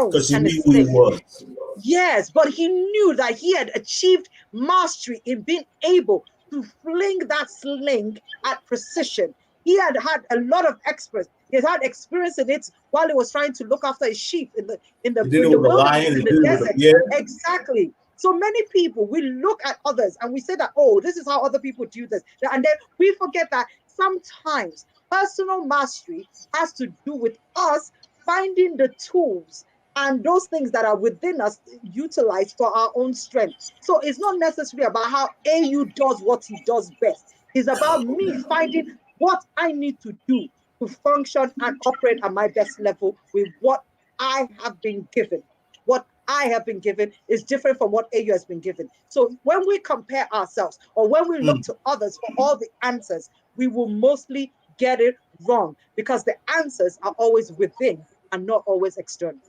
Because stones he and a knew who he stick. was. Yes, but he knew that he had achieved mastery in being able to fling that sling at precision. He had had a lot of experts. He had had experience in it while he was trying to look after his sheep in the in He the did it in the with the wilderness, lion. He in did the it with the desert. bear. Exactly. So many people, we look at others and we say that, oh, this is how other people do this. And then we forget that sometimes personal mastery has to do with us finding the tools and those things that are within us utilized for our own strength. So it's not necessarily about how AU does what he does best. It's about me finding what I need to do to function and operate at my best level with what I have been given. What I have been given is different from what AU has been given. So when we compare ourselves or when we look Mm. to others for all the answers, we will mostly get it wrong because the answers are always within and not always external.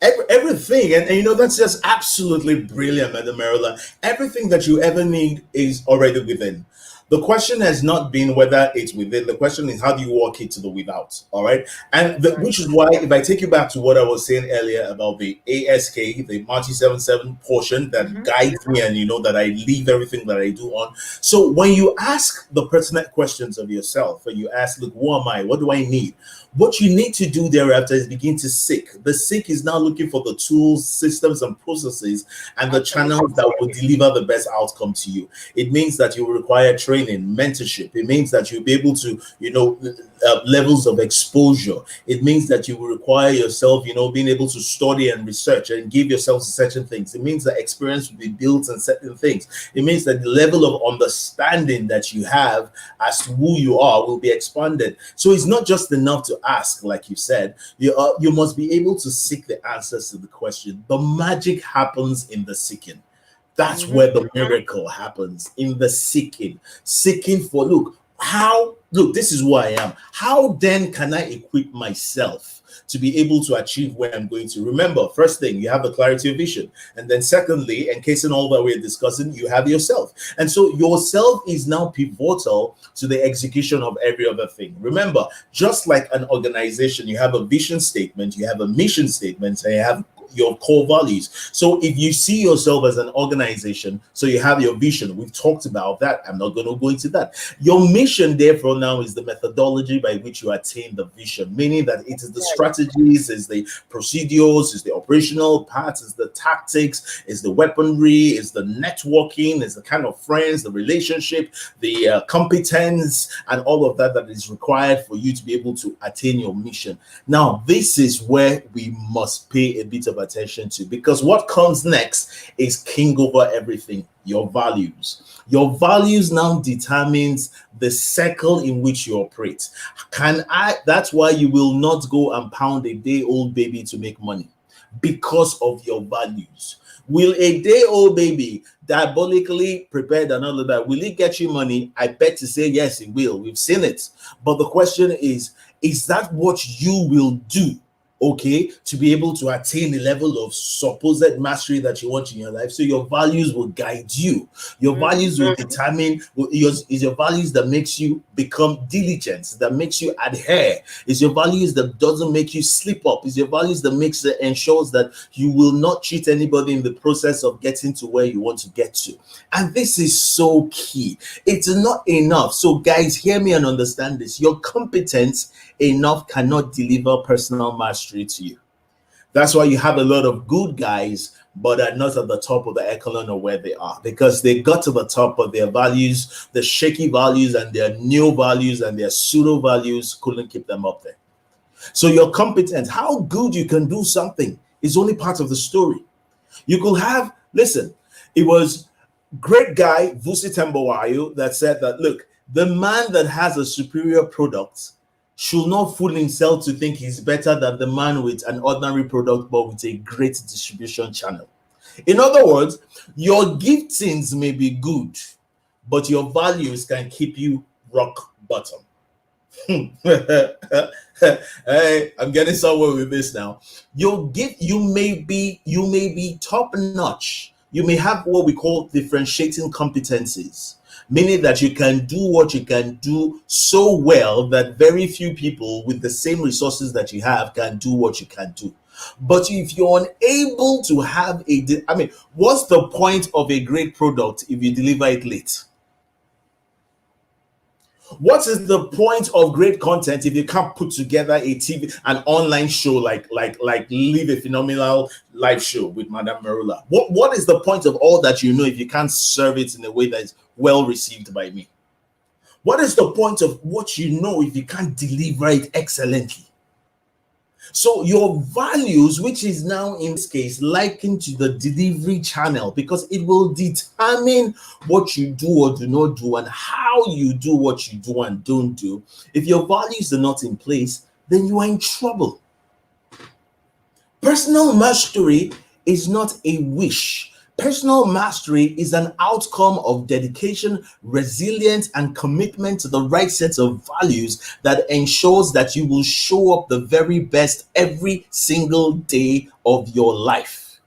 Everything, and you know that's just absolutely brilliant, Madame Merola. Everything that you ever need is already within. The question has not been whether it's within. The question is how do you walk it to the without. All right, and Right. which is why if I take you back to what I was saying earlier about the ASK, the Multi 77 portion that Mm-hmm. guides me, and you know that I leave everything that I do on. So when you ask the pertinent questions of yourself, and you ask, look, who am I? What do I need? What you need to do thereafter is begin to seek. The seek is now looking for the tools, systems, and processes and the channels Absolutely. that will deliver the best outcome to you. It means that you will require training, mentorship. It means that you'll be able to, levels of exposure. It means that you will require yourself, being able to study and research and give yourself certain things. It means that experience will be built in certain things. It means that the level of understanding that you have as to who you are will be expanded. So it's not just enough to ask, like you said. You must be able to seek the answers to the question. The magic happens in the seeking. That's Mm-hmm. where the miracle happens, in the seeking. Seeking for, look, this is who I am. How then can I equip myself to be able to achieve where I'm going to? Remember, first thing, you have the clarity of vision. And then secondly, encasing all that we're discussing, you have yourself. And so yourself is now pivotal to the execution of every other thing. Remember, just like an organization, you have a vision statement, you have a mission statement, and you have your core values. So if you see yourself as an organization, so you have your vision. We've talked about that. I'm not going to go into that. Your mission, therefore, now is the methodology by which you attain the vision, meaning that it is the Right. strategies, is the procedures, is the operational parts, is the tactics, is the weaponry, is the networking, is the kind of friends, the relationship, the competence, and all of that that is required for you to be able to attain your mission. Now, this is where we must pay a bit of attention to, because what comes next is king over everything: your values. Your values now determines the circle in which you operate. That's why you will not go and pound a day-old baby to make money, because of your values. Will a day-old baby diabolically prepared and all of that, will it get you money? I bet to say yes, it will. We've seen it. But the question is that what you will do, okay, to be able to attain the level of supposed mastery that you want in your life? So your values will guide you. Your Mm-hmm. values will determine, is your values that makes you become diligent, that makes you adhere. Is your values that doesn't make you slip up. Is your values that ensures that you will not cheat anybody in the process of getting to where you want to get to. And this is so key. It's not enough. So guys, hear me and understand this. Your competence enough cannot deliver personal mastery to you. That's why you have a lot of good guys, but are not at the top of the echelon of where they are, because they got to the top of their values, the shaky values and their new values and their pseudo values couldn't keep them up there. So your competence, how good you can do something, is only part of the story. You could have, listen, it was great guy Vusi Tembowayo that said that, look, the man that has a superior product should not fool himself to think he's better than the man with an ordinary product but with a great distribution channel. In other words, your giftings may be good, but your values can keep you rock bottom. Hey, I'm getting somewhere with this now. You may be top notch. You may have what we call differentiating competencies, meaning that you can do what you can do so well that very few people with the same resources that you have can do what you can do. But if you're unable to have what's the point of a great product if you deliver it late? What is the point of great content if you can't put together an online show like Live a Phenomenal live show with Madame Merola? What is the point of all that you know if you can't serve it in a way that is well received by me? What is the point of what you know if you can't deliver it excellently? So your values, which is now in this case likened to the delivery channel, because it will determine what you do or do not do and how you do what you do and don't do. If your values are not in place, then you are in trouble. Personal mastery is not a wish. Personal mastery is an outcome of dedication, resilience, and commitment to the right set of values that ensures that you will show up the very best every single day of your life.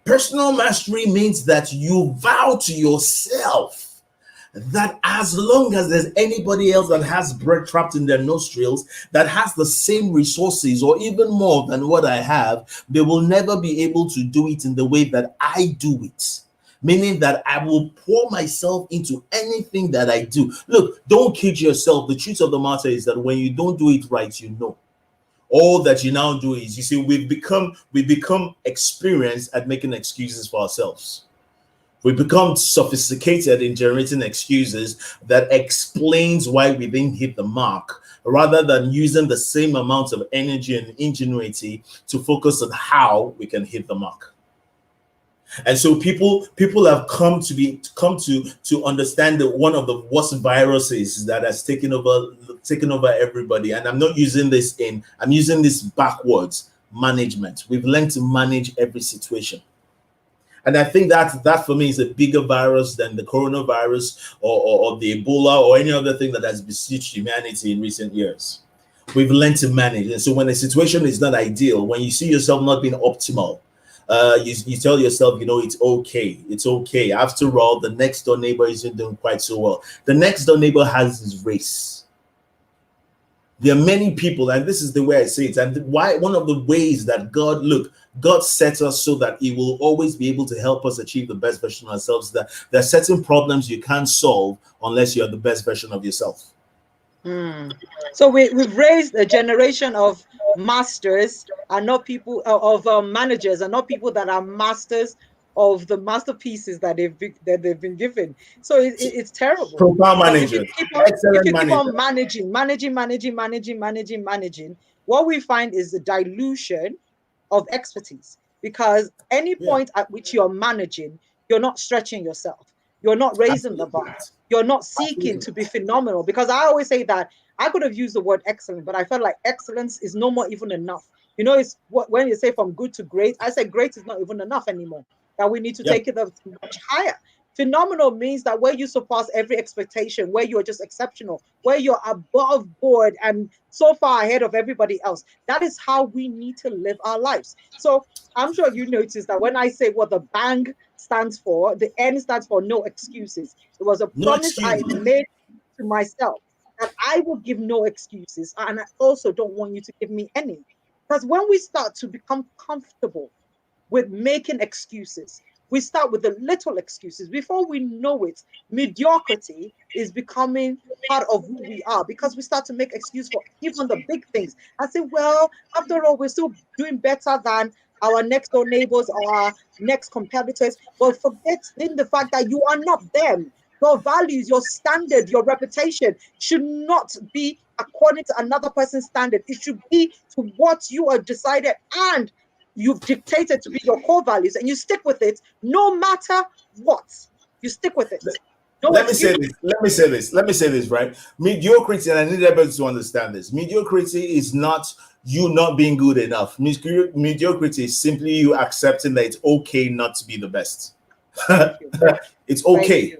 Personal mastery means that you vow to yourself that as long as there's anybody else that has breath trapped in their nostrils, that has the same resources or even more than what I have, they will never be able to do it in the way that I do it. Meaning that I will pour myself into anything that I do. Look, don't kid yourself. The truth of the matter is that when you don't do it right, you know. All that you now do is, you see, we've become experienced at making excuses for ourselves. We become sophisticated in generating excuses that explains why we didn't hit the mark, rather than using the same amount of energy and ingenuity to focus on how we can hit the mark. And so people have come to understand that one of the worst viruses that has taken over everybody. And I'm using this backwards: management. We've learned to manage every situation. And I think that for me is a bigger virus than the coronavirus or the Ebola or any other thing that has besieged humanity in recent years. We've learned to manage. And so when a situation is not ideal, when you see yourself not being optimal, you tell yourself, it's okay. It's okay. After all, the next door neighbor isn't doing quite so well. The next door neighbor has his race. There are many people, and this is the way I say it, and why one of the ways that God sets us so that He will always be able to help us achieve the best version of ourselves. That there are certain problems you can't solve unless you're the best version of yourself. So we've raised a generation of masters and not people of managers, and not people that are masters of the masterpieces that they've been given. So it's terrible. Profound Because manager, if you keep manager. on managing, what we find is the dilution of expertise. Because any point at which you're managing, you're not stretching yourself. You're not raising the bar. You're not seeking to be phenomenal. Because I always say that I could have used the word excellent, but I felt like excellence is no more even enough. It's when you say from good to great, I say great is not even enough anymore. That we need to take it up much higher. Phenomenal means that where you surpass every expectation, where you're just exceptional, where you're above board and so far ahead of everybody else. That is how we need to live our lives. So I'm sure you noticed that when I say what the BANG stands for, the N stands for no excuses. It was a promise I made to myself that I will give no excuses. And I also don't want you to give me any. Because when we start to become comfortable with making excuses, we start with the little excuses. Before we know it, mediocrity is becoming part of who we are, because we start to make excuses for even the big things and say, well, after all, we're still doing better than our next door neighbors or our next competitors. But forgetting the fact that you are not them. Your values, your standard, your reputation should not be according to another person's standard. It should be to what you have decided and you've dictated to be your core values, and you stick with it no matter what. You stick with it. Let me say this, right? Mediocrity, and I need everybody to understand this. Mediocrity is not you not being good enough. Mediocrity is simply you accepting that it's okay not to be the best. It's okay.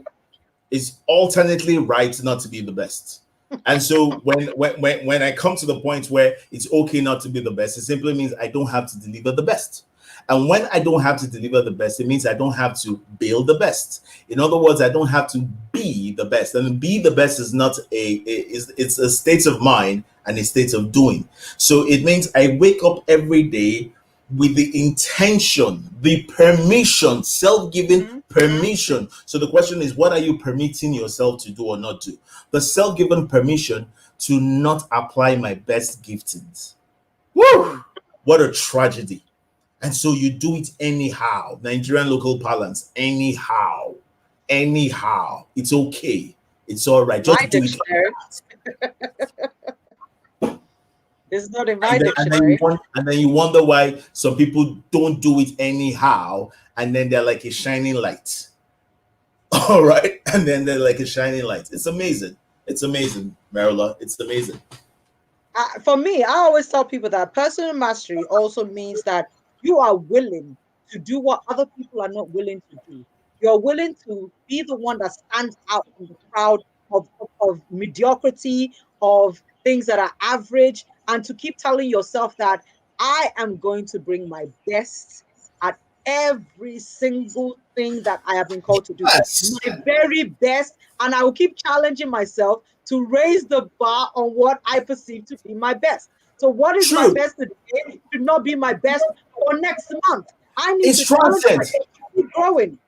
It's alternately right not to be the best. And so when I come to the point where it's okay not to be the best, it simply means I don't have to deliver the best. And when I don't have to deliver the best, it means I don't have to build the best. In other words, I don't have to be the best. And be the best is not it's a state of mind and a state of doing. So it means I wake up every day with the intention, the permission, self-given Mm-hmm. permission. So the question is, what are you permitting yourself to do or not do? The self-given permission to not apply my best giftings. Woo! Mm. What a tragedy. And so you do it anyhow. Nigerian local parlance, anyhow. Anyhow. It's okay. It's all right. My Just do it. dictionary. It's not in my And dictionary. then you wonder why some people don't do it anyhow, and then they're like a shining light. All right, and then they're like a shining light. It's amazing. It's amazing, Merola. It's amazing. For me, I always tell people that personal mastery also means that you are willing to do what other people are not willing to do. You're willing to be the one that stands out in the crowd of mediocrity, of things that are average, and to keep telling yourself that I am going to bring my best at every single thing that I have been called to do. Yes, My very best. And I will keep challenging myself to raise the bar on what I perceive to be my best. So what is my true. best today should not be my best for next month. I need It's to challenge transcend. myself to keep growing.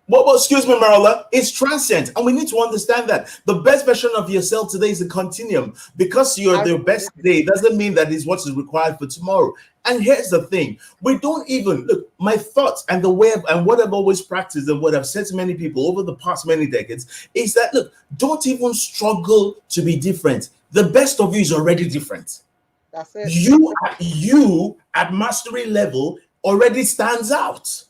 Well, excuse me, Merola. It's transcend, and we need to understand that the best version of yourself today is a continuum. Because you're the best today doesn't mean that is what is required for tomorrow. And here's the thing: we don't even look. My thoughts and the way and what I've always practiced and what I've said to many people over the past many decades is that look, don't even struggle to be different. The best of you is already different. That's it. You at mastery level already stands out.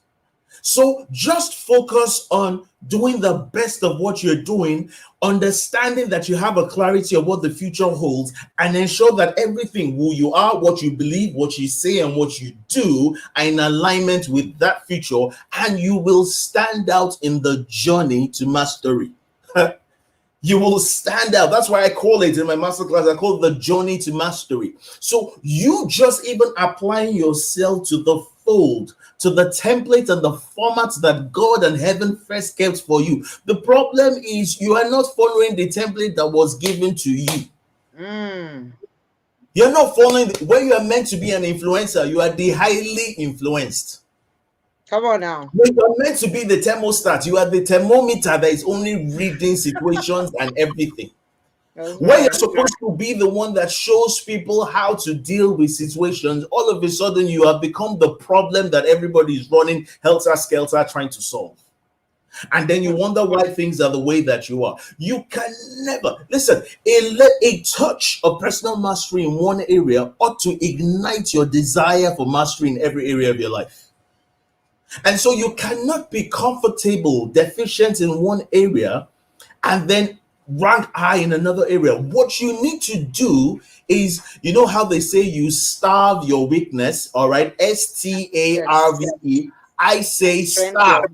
So just focus on doing the best of what you're doing, understanding that you have a clarity of what the future holds, and ensure that everything, who you are, what you believe, what you say, and what you do are in alignment with that future, and you will stand out in the journey to mastery. You will stand out. That's why I call it in my masterclass, I call it the journey to mastery. So you just even applying yourself to the fold, to the template and the formats that God and heaven first kept for you. The problem is you are not following the template that was given to you. You're not following where you are meant to be an influencer. You are the highly influenced. Come on now. When you're meant to be the thermostat, you are the thermometer that is only reading situations and everything. When you're supposed to be the one that shows people how to deal with situations, all of a sudden you have become the problem that everybody is running helter-skelter trying to solve. And then you wonder why things are the way that you are. You can never listen. A touch of personal mastery in one area ought to ignite your desire for mastery in every area of your life. And so you cannot be comfortable, deficient in one area, and then rank high in another area. What you need to do is, you know how they say you starve your weakness, all right? STARVE. I say starve.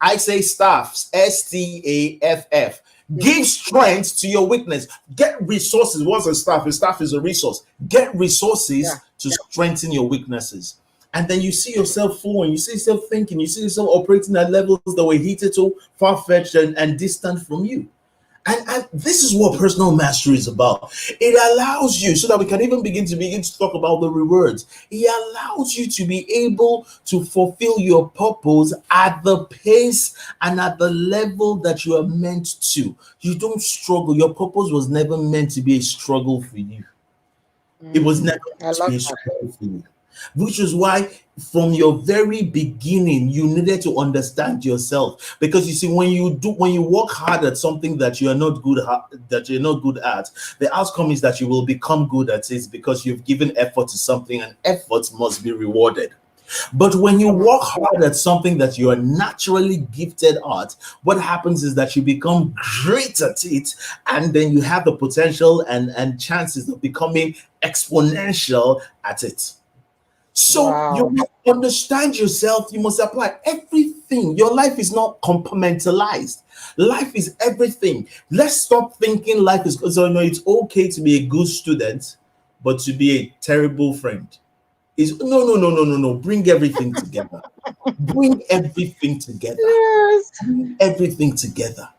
I say staff, STAFF. Give strength to your weakness. Get resources. What's a staff? A staff is a resource. Get resources to strengthen your weaknesses. And then you see yourself flowing, you see yourself thinking, you see yourself operating at levels that were hitherto far-fetched and distant from you. And this is what personal mastery is about. It allows you, so that we can even begin to talk about the rewards. It allows you to be able to fulfill your purpose at the pace and at the level that you are meant to. You don't struggle. Your purpose was never meant to be a struggle for you. It was never meant to be a struggle for you. Which is why from your very beginning you needed to understand yourself, because you see, when you work hard at something that you're not good at, the outcome is that you will become good at it because you've given effort to something, and effort must be rewarded. But when you work hard at something that you are naturally gifted at, what happens is that you become great at it, and then you have the potential and chances of becoming exponential at it. So you must understand yourself. You must apply everything. Your life is not compartmentalized. Life is everything. Let's stop thinking life is, so no, it's okay to be a good student, but to be a terrible friend is no. Bring everything together. Bring everything together. Yes. Bring everything together.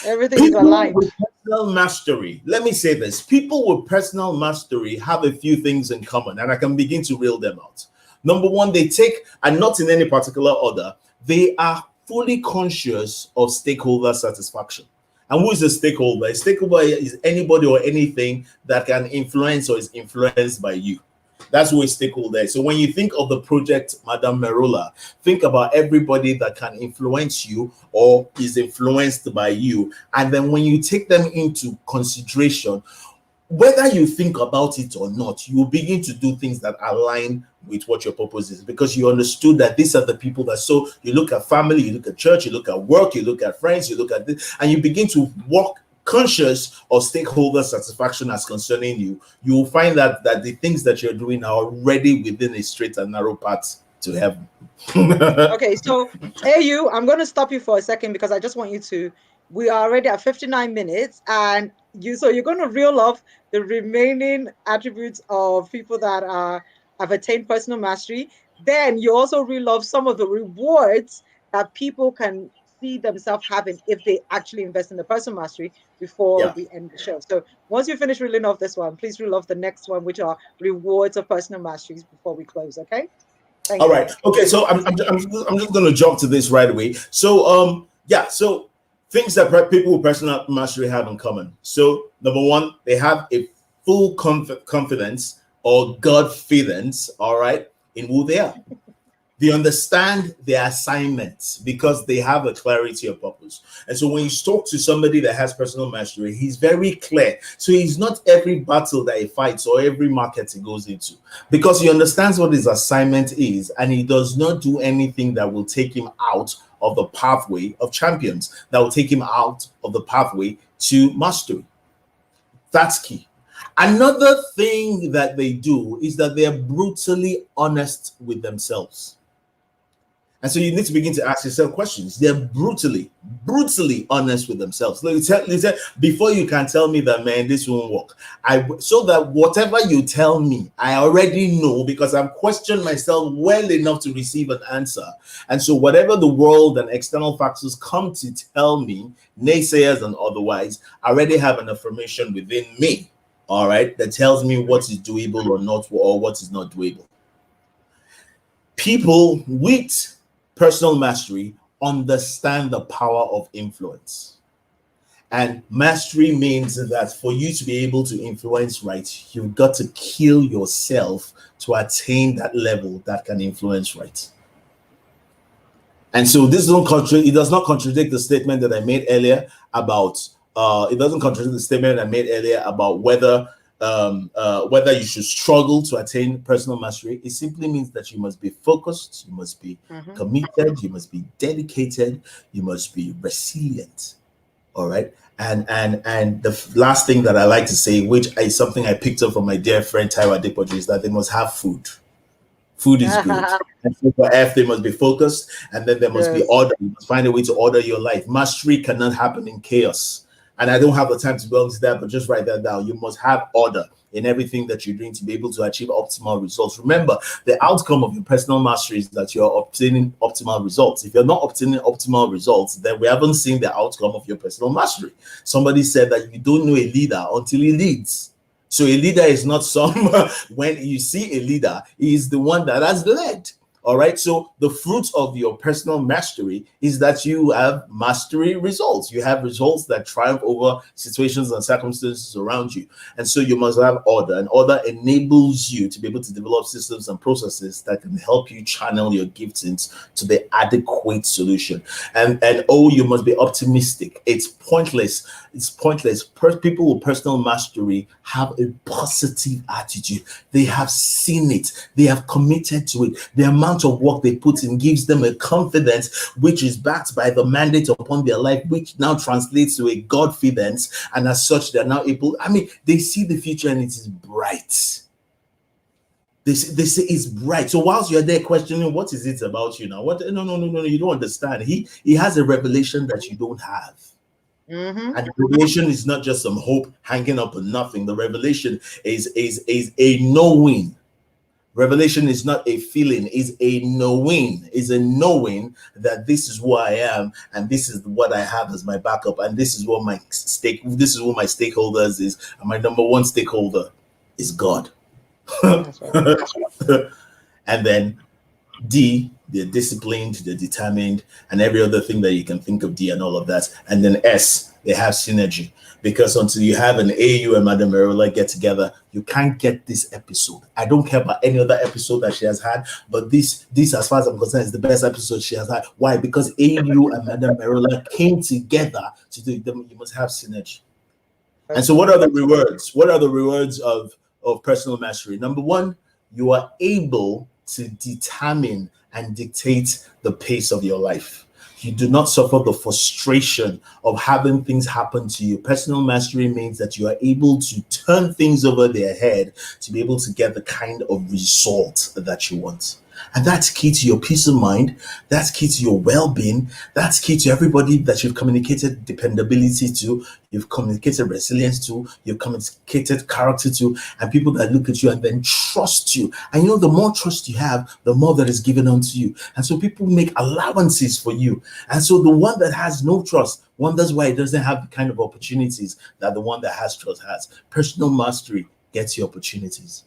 Everything is aligned. With personal mastery, let me say this: people with personal mastery have a few things in common, and I can begin to reel them out. Number one, they take, and not in any particular order, they are fully conscious of stakeholder satisfaction. And who is a stakeholder? A stakeholder is anybody or anything that can influence or is influenced by you. That's who a stakeholder is. So when you think of the project Madame Merola, think about everybody that can influence you or is influenced by you. And then when you take them into consideration, whether you think about it or not, you will begin to do things that align with what your purpose is, because you understood that these are the people that, so you look at family, you look at church, you look at work, you look at friends, you look at this, and you begin to walk conscious of stakeholder satisfaction as concerning you. You will find that the things that you're doing are already within a straight and narrow path to heaven. Okay, so AU, I'm going to stop you for a second because I just want you to. We are already at 59 minutes, and you're going to reel off the remaining attributes of people that have attained personal mastery. Then you also reel off some of the rewards that people can see themselves having if they actually invest in the personal mastery before we end the show. So once you finish reeling off this one, please reel off the next one, which are rewards of personal masteries before we close. Okay. Thank All you. right. Okay. So I'm just going to jump to this right away. So So things that people with personal mastery have in common. So number one, they have a full confidence or confidence. All right, in who they are. They understand their assignments because they have a clarity of purpose. And so when you talk to somebody that has personal mastery, he's very clear. So he's not every battle that he fights or every market he goes into, because he understands what his assignment is, and he does not do anything that will take him out of the pathway of champions, that will take him out of the pathway to mastery. That's key. Another thing that they do is that they're brutally honest with themselves. And so you need to begin to ask yourself questions. They're brutally honest with themselves. Before you can tell me that, man, this won't work, so that whatever you tell me, I already know, because I've questioned myself well enough to receive an answer. And so whatever the world and external factors come to tell me, naysayers and otherwise, I already have an affirmation within me, all right, that tells me what is doable or not, or what is not doable. People with personal mastery understand the power of influence. And mastery means that for you to be able to influence right, you've got to kill yourself to attain that level that can influence right. And so this it does not contradict the statement that I made earlier about whether you should struggle to attain personal mastery. It simply means that you must be focused, you must be committed, you must be dedicated, you must be resilient. All right. And the last thing that I like to say, which is something I picked up from my dear friend Taiwa Depoji, is that they must have food. Food is good. And so for F, they must be focused, and then there must be order. You must find a way to order your life. Mastery cannot happen in chaos. And I don't have the time to go into that, but just write that down. You must have order in everything that you're doing to be able to achieve optimal results. Remember, the outcome of your personal mastery is that you're obtaining optimal results. If you're not obtaining optimal results, then we haven't seen the outcome of your personal mastery. Somebody said that you don't know a leader until he leads. So a leader is not when you see a leader, he is the one that has led. All right. So the fruit of your personal mastery is that you have mastery results. You have results that triumph over situations and circumstances around you. And so you must have order, and order enables you to be able to develop systems and processes that can help you channel your giftings to the adequate solution. And you must be optimistic. It's pointless. People with personal mastery have a positive attitude. They have seen it. They have committed to it. The amount of work they put in gives them a confidence which is backed by the mandate upon their life, which now translates to a Godfidence, and as such they're now able, they see the future and it is bright. They say it's bright. So whilst you're there questioning what is it about you now, no, you don't understand. He has a revelation that you don't have. And the revelation is not just some hope hanging up on nothing. The revelation is a knowing. Revelation is not a feeling, is a knowing. Is a knowing that this is who I am, and this is what I have as my backup, and this is what my stakeholders is, and my number one stakeholder is God. That's right. And then D, they're disciplined, they're determined, and every other thing that you can think of, D and all of that. And then S, they have synergy. Because until you have an AU and Madame Merola get together, you can't get this episode. I don't care about any other episode that she has had, but this, as far as I'm concerned, is the best episode she has had. Why? Because AU and Madame Merola came together to do them. You must have synergy. And so, what are the rewards? What are the rewards of personal mastery? Number one, you are able to determine and dictate the pace of your life. You do not suffer the frustration of having things happen to you. Personal mastery means that you are able to turn things over their head to be able to get the kind of result that you want. And that's key to your peace of mind. That's key to your well-being. That's key to everybody that you've communicated dependability to, you've communicated resilience to, you've communicated character to, and people that look at you and then trust you. And you know, the more trust you have, the more that is given unto you. And so people make allowances for you. And so the one that has no trust wonders why it doesn't have the kind of opportunities that the one that has trust has. Personal mastery gets you opportunities.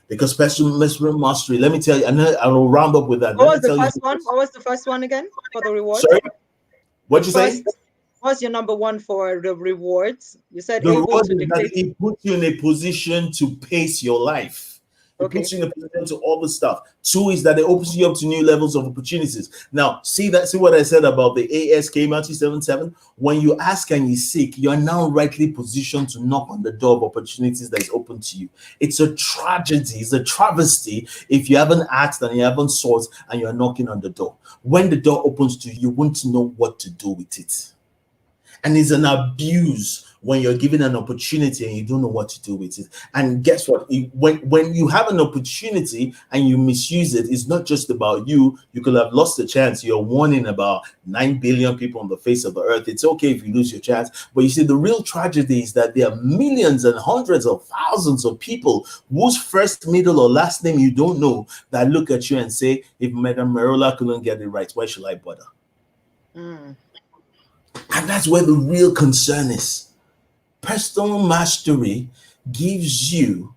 Because personal mastery, let me tell you, and I will round up with that. What was the first one? What was the first one again for the rewards? Sorry? What'd you say? What's your number one for the rewards? You said the able reward to is that dictate. it puts you in a position to pace your life. It Okay. puts you in a position to all the stuff. Two is that it opens you up to new levels of opportunities. Now, see what I said about the ASK Multi 77? When you ask and you seek, you are now rightly positioned to knock on the door of opportunities that is open to you. It's a tragedy, it's a travesty if you haven't asked and you haven't sought and you're knocking on the door. When the door opens to you, you won't know what to do with it. And it's an abuse when you're given an opportunity and you don't know what to do with it. And guess what? When you have an opportunity and you misuse it, it's not just about you. You could have lost a chance. You're warning about 9 billion people on the face of the earth. It's okay if you lose your chance. But you see, the real tragedy is that there are millions and hundreds of thousands of people whose first, middle, or last name you don't know that look at you and say, if Madame Merola couldn't get it right, why should I bother? And that's where the real concern is. Personal mastery gives you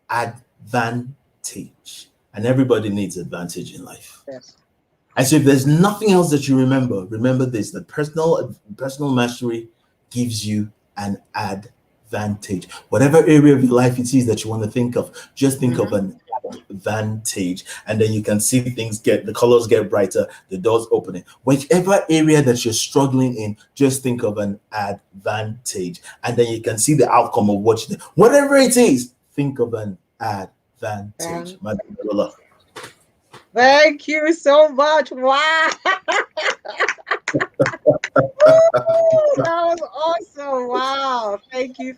advantage, and everybody needs advantage in life. Yes. And so if there's nothing else that you remember this, that personal mastery gives you an advantage. Whatever area of your life it is that you want to think of, just think of an advantage, and then you can see things the colors get brighter, the doors opening. Whichever area that you're struggling in, just think of an advantage, and then you can see the outcome of whatever it is. Think of an advantage. Madame Merola. Thank you so much. Wow. That was awesome. Wow. Thank you.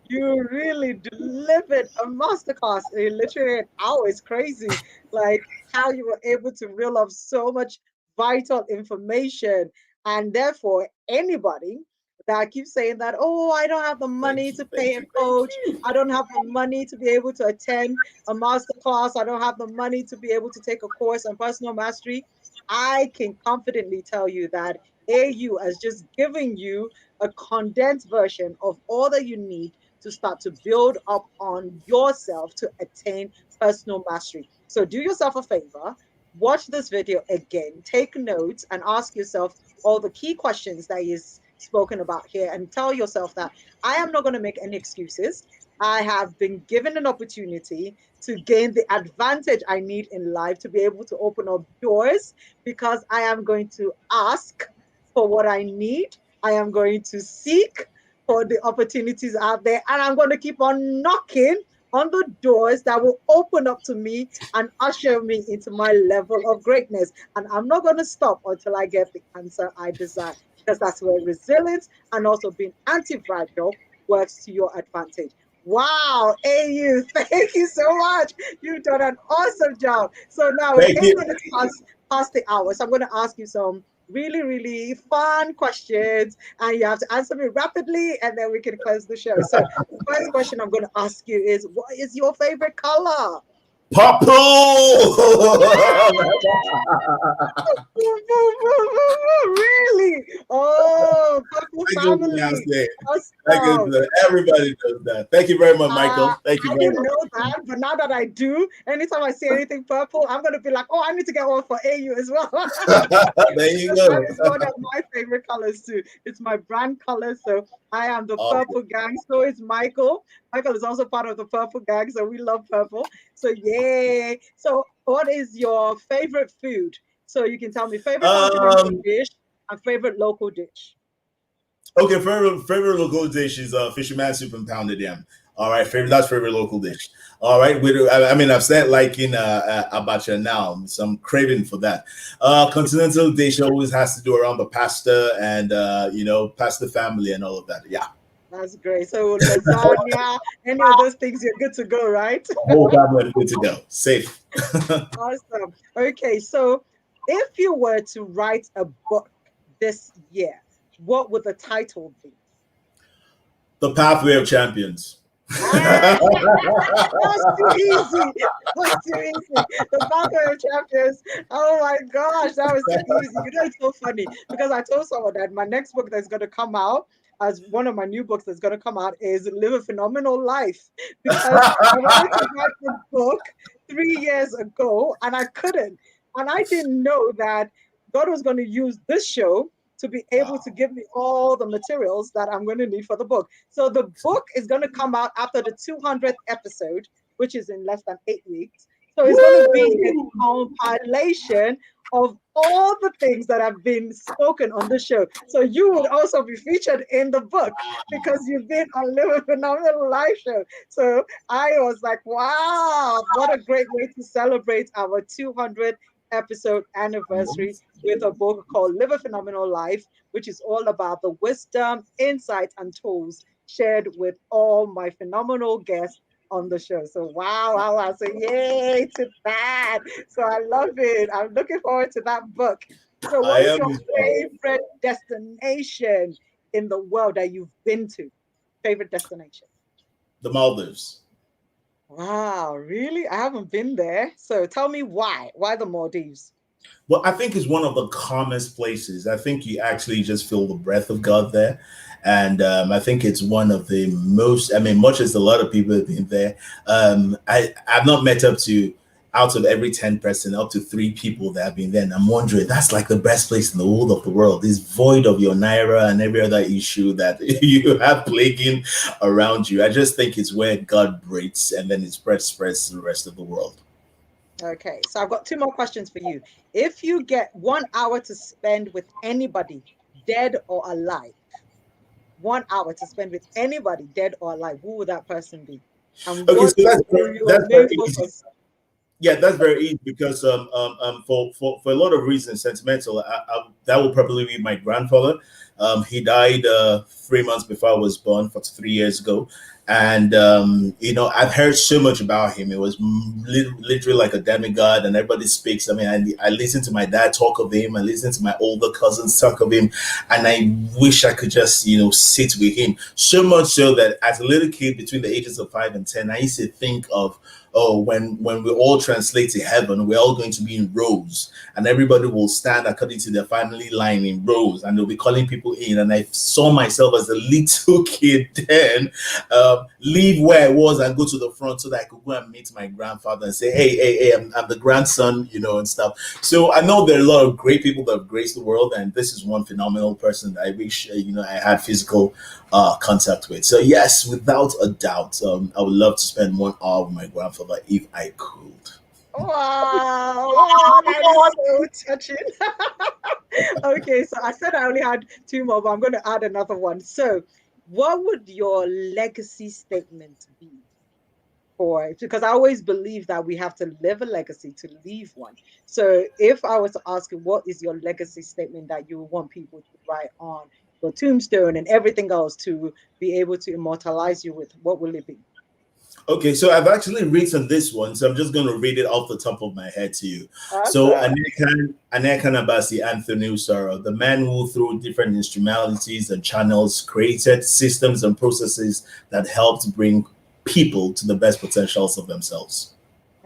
You really delivered a masterclass in literally an hour. It's crazy. Like how you were able to reel off so much vital information. And therefore, anybody that keeps saying that, oh, I don't have the money to pay a coach. I don't have the money to be able to attend a masterclass. I don't have the money to be able to take a course on personal mastery. I can confidently tell you that AU has just given you a condensed version of all that you need to start to build up on yourself to attain personal mastery. So do yourself a favor, watch this video again, take notes, and ask yourself all the key questions that is spoken about here, and tell yourself that I am not going to make any excuses. I have been given an opportunity to gain the advantage I need in life to be able to open up doors, because I am going to ask for what I need. I am going to seek for the opportunities out there, and I'm going to keep on knocking on the doors that will open up to me and usher me into my level of greatness. And I'm not going to stop until I get the answer I desire, because that's where resilience and also being anti-fragile works to your advantage. Wow, AU, thank you so much. You've done an awesome job. So now we're 10 minutes past the hour. So I'm going to ask you some really, really fun questions, and you have to answer me rapidly, and then we can close the show. So the first question I'm going to ask you is, what is your favorite color? Purple. Really? Oh, purple I can pronounce family. it. Awesome. Everybody does that. Thank you very much, Uh, Michael. Thank you I very didn't much. know that, but now that I do, anytime I see anything purple, I'm gonna be like, oh, I need to get one for AU as well. There you Because that go. is one of my favorite colors too. It's my brand color. So I am the Awesome. purple gang. So is Michael. Michael is also part of the purple gang. So we love purple. So yay. So what is your favorite food? So you can tell me favorite continental Um, dish and favorite local dish. okay, favorite local dish is fisherman soup and pounded yam. All right, favorite local dish. All right, I mean I've said like in abacha now, so I'm craving for that. Continental dish always has to do around the pasta and pasta family and all of that. Yeah, That's great. So lasagna, any of those things, you're good to go, right? whole family good to go, safe. Awesome. Okay, so if you were to write a book this year, what would the title be? The pathway of champions. Ah, that's too easy. That's too easy. The Battle of Champions. Oh my gosh, that was too easy. You know, it's so funny because I told someone that my next book that's going to come out, as one of my new books that's going to come out, is Live a Phenomenal Life. Because I wanted to write the book 3 years ago and I couldn't. And I didn't know that God was going to use this show to be able to Wow. give me all the materials that I'm going to need for the book. So the book is going to come out after the 200th episode, which is in less than 8 weeks. So it's going to be a Woo! compilation of all the things that have been spoken on the show. So you would also be featured in the book because you've been on Live a Phenomenal Live show. So I was like, wow, what a great way to celebrate our 200th episode anniversary with a book called Live a Phenomenal Life, which is all about the wisdom, insight, and tools shared with all my phenomenal guests on the show. So wow, wow, wow. So yay to that. So I love it. I'm looking forward to that book. So I what is am your as well. favorite destination in the world that you've been to? Favorite destination? The Maldives. Wow, really? I haven't been there. So tell me why. Why the Maldives? Well, I think it's one of the calmest places. I think you actually just feel the breath of God there. And I think it's one of the most, I mean, much as a lot of people have been there, I've not met up to, out of every 10%, up to 3 people that have been there. And I'm wondering, that's like the best place in the whole of the world. It's void of your Naira and every other issue that you have plaguing around you. I just think it's where God breaks and then it spreads to the rest of the world. Okay, so I've got two more questions for you. If you get 1 hour to spend with anybody, dead or alive, 1 hour to spend with anybody, dead or alive, who would that person be? And Okay, so what will your that's main very easy. focus? Yeah, that's very easy because for a lot of reasons, sentimental. That will probably be my grandfather. He died 3 months before I was born, 3 years ago, and I've heard so much about him. It was literally like a demigod, and everybody speaks. I mean, I listened to my dad talk of him. I listened to my older cousins talk of him, and I wish I could just sit with him. So much so that as a little kid, between the ages of 5 and 10, I used to think of, oh, when we all translate to heaven, we're all going to be in rows, and everybody will stand according to their family line in rows, and they'll be calling people in. And I saw myself as a little kid then leave where I was and go to the front so that I could go and meet my grandfather and say, hey, I'm the grandson, and stuff. So I know there are a lot of great people that have graced the world, and this is one phenomenal person that I wish I had physical contact with. So yes, without a doubt, I would love to spend 1 hour with my grandfather if I could. Wow, oh, that is so touching. Okay, so I said I only had two more, but I'm going to add another one. So, what would your legacy statement be? For because I always believe that we have to live a legacy to leave one. So if I was to ask you, what is your legacy statement that you want people to write on your tombstone and everything else to be able to immortalize you with, what will it be? Okay, so I've actually written this one, so I'm just going to read it off the top of my head to you. So Awesome. Aniekan Abasi, Anthony Usorah, the man who through different instrumentalities and channels created systems and processes that helped bring people to the best potentials of themselves.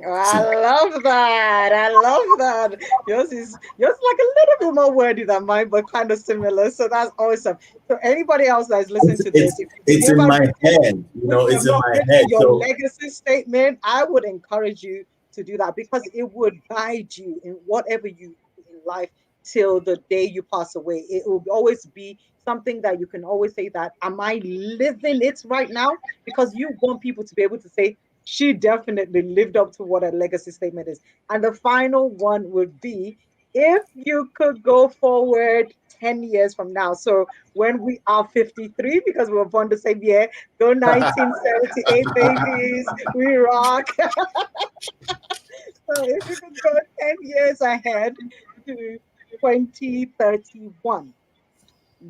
Oh, I See, love that. I love that. Yours like a little bit more wordy than mine, but kind of similar. So that's awesome. So anybody else that is listening it's to this, it's if you've it's in never my head. you've It's in not my written head. your So legacy statement, I would encourage you to do that because it would guide you in whatever you do in life till the day you pass away. It will always be something that you can always say that, am I living it right now? Because you want people to be able to say, she definitely lived up to what a legacy statement is. And the final one would be, if you could go forward 10 years from now. So when we are 53, because we were born the same year, go 1978 babies, we rock. So if you could go 10 years ahead to 2031,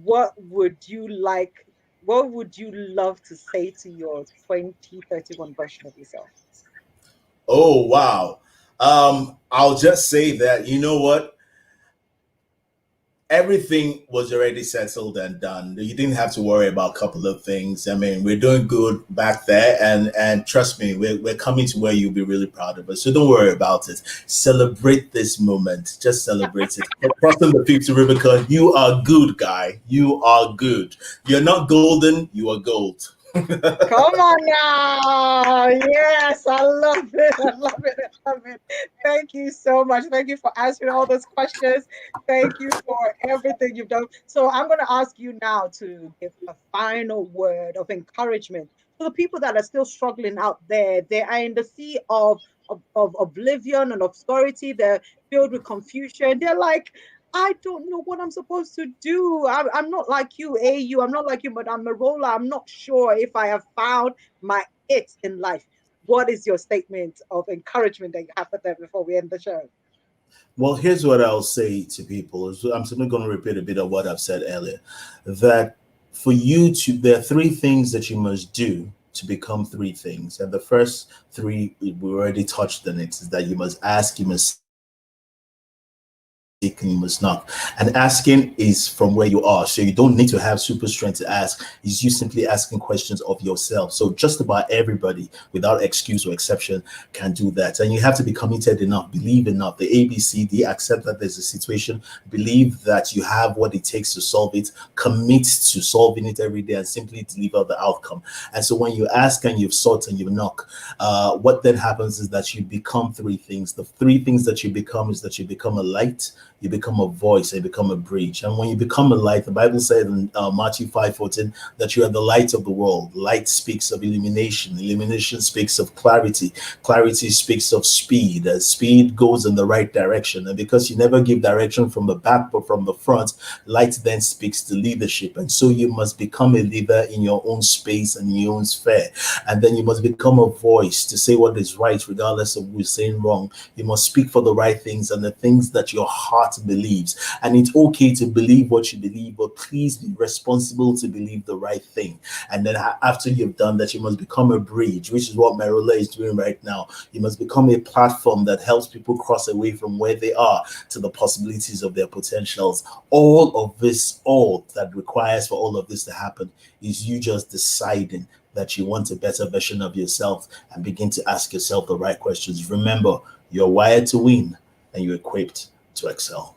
what would you like? What would you love to say to your 2031 version of yourself? oh wow. I'll just say that you know what, everything was already settled and done. You didn't have to worry about a couple of things. I mean, we're doing good back there, and trust me, we're coming to where you'll be really proud of us. So don't worry about it. Celebrate this moment. Just celebrate it. Crossing the 50 Rubicon, you are good, guy. You are good. You're not golden. You are gold. Come on now. Yes, I love it. I love it. I love it. Thank you so much. Thank you for answering all those questions. Thank you for everything you've done. So I'm going to ask you now to give a final word of encouragement to the people that are still struggling out there. They are in the sea of oblivion and obscurity. They're filled with confusion. They're like, I don't know what I'm supposed to do. I'm not like you, AU. I'm not like you, Madame Merola. I'm not sure if I have found my it in life. What is your statement of encouragement that you have for them before we end the show? Well, here's what I'll say to people. I'm simply going to repeat a bit of what I've said earlier. That for you to, there are three things that you must do to become three things. And the first three, we already touched on it, is that you must ask, you must seek, and you must knock. And asking is from where you are. So you don't need to have super strength to ask. It's you simply asking questions of yourself. So just about everybody, without excuse or exception, can do that. And you have to be committed enough, believe enough. The ABCD, accept that there's a situation, believe that you have what it takes to solve it, commit to solving it every day, and simply deliver the outcome. And so when you ask and you've sought and you knock, what then happens is that you become three things. The three things that you become is that you become a light, you become a voice, and you become a bridge. And when you become a light, the Bible said in Matthew 5:14 that you are the light of the world. Light speaks of illumination. Illumination speaks of clarity. Clarity speaks of speed. Speed goes in the right direction. And because you never give direction from the back but from the front, light then speaks to leadership. And so you must become a leader in your own space and in your own sphere. And then you must become a voice to say what is right, regardless of who's saying wrong. You must speak for the right things and the things that your heart believes. And it's okay to believe what you believe, but please be responsible to believe the right thing. And then after you've done that, you must become a bridge, which is what Merola is doing right now. You must become a platform that helps people cross away from where they are to the possibilities of their potentials. All of this, all that requires for all of this to happen is you just deciding that you want a better version of yourself and begin to ask yourself the right questions. Remember, you're wired to win and you're equipped to excel.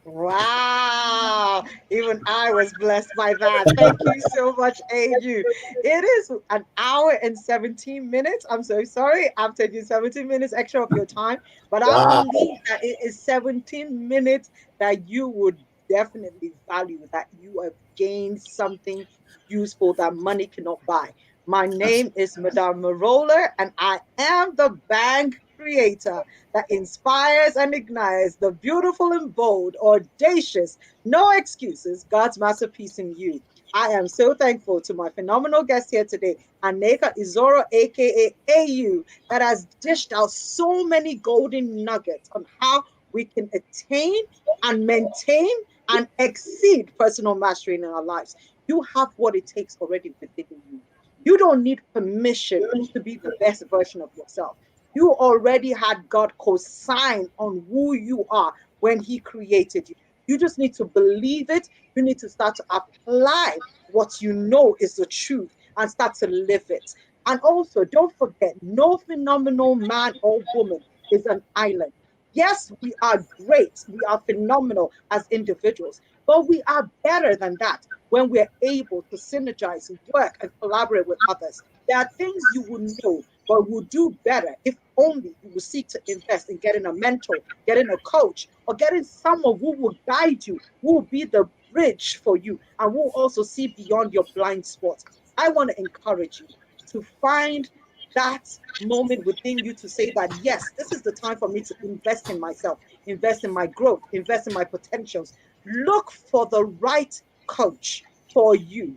Wow. Even I was blessed by that. Thank you so much, AU. It is an hour and 17 minutes. I'm so sorry. I'm taking 17 minutes extra of your time, but I Wow. believe that it is 17 minutes that you would definitely value, that you have gained something useful that money cannot buy. My name is Madame Merola, and I am the bank creator that inspires and ignites the beautiful and bold, audacious, no excuses, God's masterpiece in you. I am so thankful to my phenomenal guest here today, Aniekan Usorah, aka AU, that has dished out so many golden nuggets on how we can attain and maintain and exceed personal mastery in our lives. You have what it takes already within you. You don't need permission to be the best version of yourself. You already had God co-sign on who you are when He created you. You just need to believe it. You need to start to apply what you know is the truth and start to live it. And also, don't forget, no phenomenal man or woman is an island. Yes, we are great. We are phenomenal as individuals, but we are better than that when we're able to synergize, work, and collaborate with others. There are things you will know, but will do better if only you will seek to invest in getting a mentor, getting a coach, or getting someone who will guide you, who will be the bridge for you, and will also see beyond your blind spots. I want to encourage you to find that moment within you to say that, yes, this is the time for me to invest in myself, invest in my growth, invest in my potentials. Look for the right coach for you.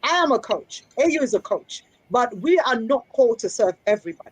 I am a coach. AU is a coach, but we are not called to serve everybody.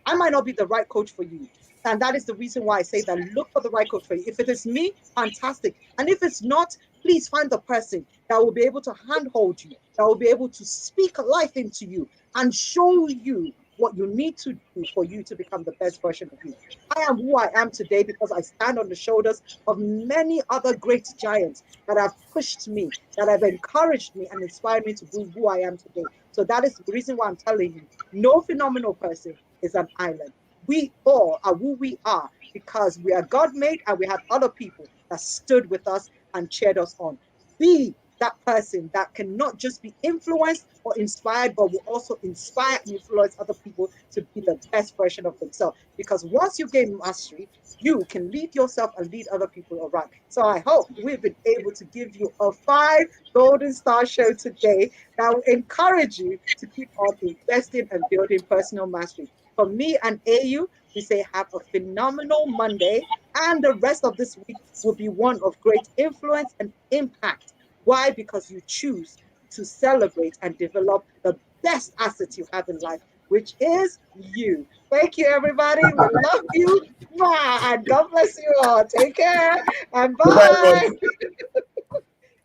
I might not be the right coach for you. And that is the reason why I say that look for the right coach for you. If it is me, fantastic. And if it's not, please find the person that will be able to handhold you, that will be able to speak life into you and show you what you need to do for you to become the best version of you. I am who I am today because I stand on the shoulders of many other great giants that have pushed me, that have encouraged me and inspired me to be who I am today. So that is the reason why I'm telling you, no phenomenal person is an island. We all are who we are because we are God made and we had other people that stood with us and cheered us on. Be that person that can not just be influenced or inspired, but will also inspire and influence other people to be the best version of themselves. Because once you gain mastery, you can lead yourself and lead other people around. So I hope we've been able to give you a 5 golden star show today that will encourage you to keep on investing and building personal mastery. For me and AU, we say have a phenomenal Monday, and the rest of this week will be one of great influence and impact. Why? Because you choose to celebrate and develop the best asset you have in life, which is you. Thank you, everybody. We love you. And God bless you all. Take care and Goodbye, bye. everyone.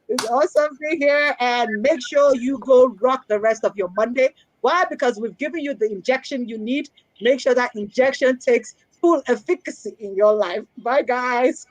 It's awesome being here. And make sure you go rock the rest of your Monday. Why? Because we've given you the injection you need. Make sure that injection takes full efficacy in your life. Bye, guys.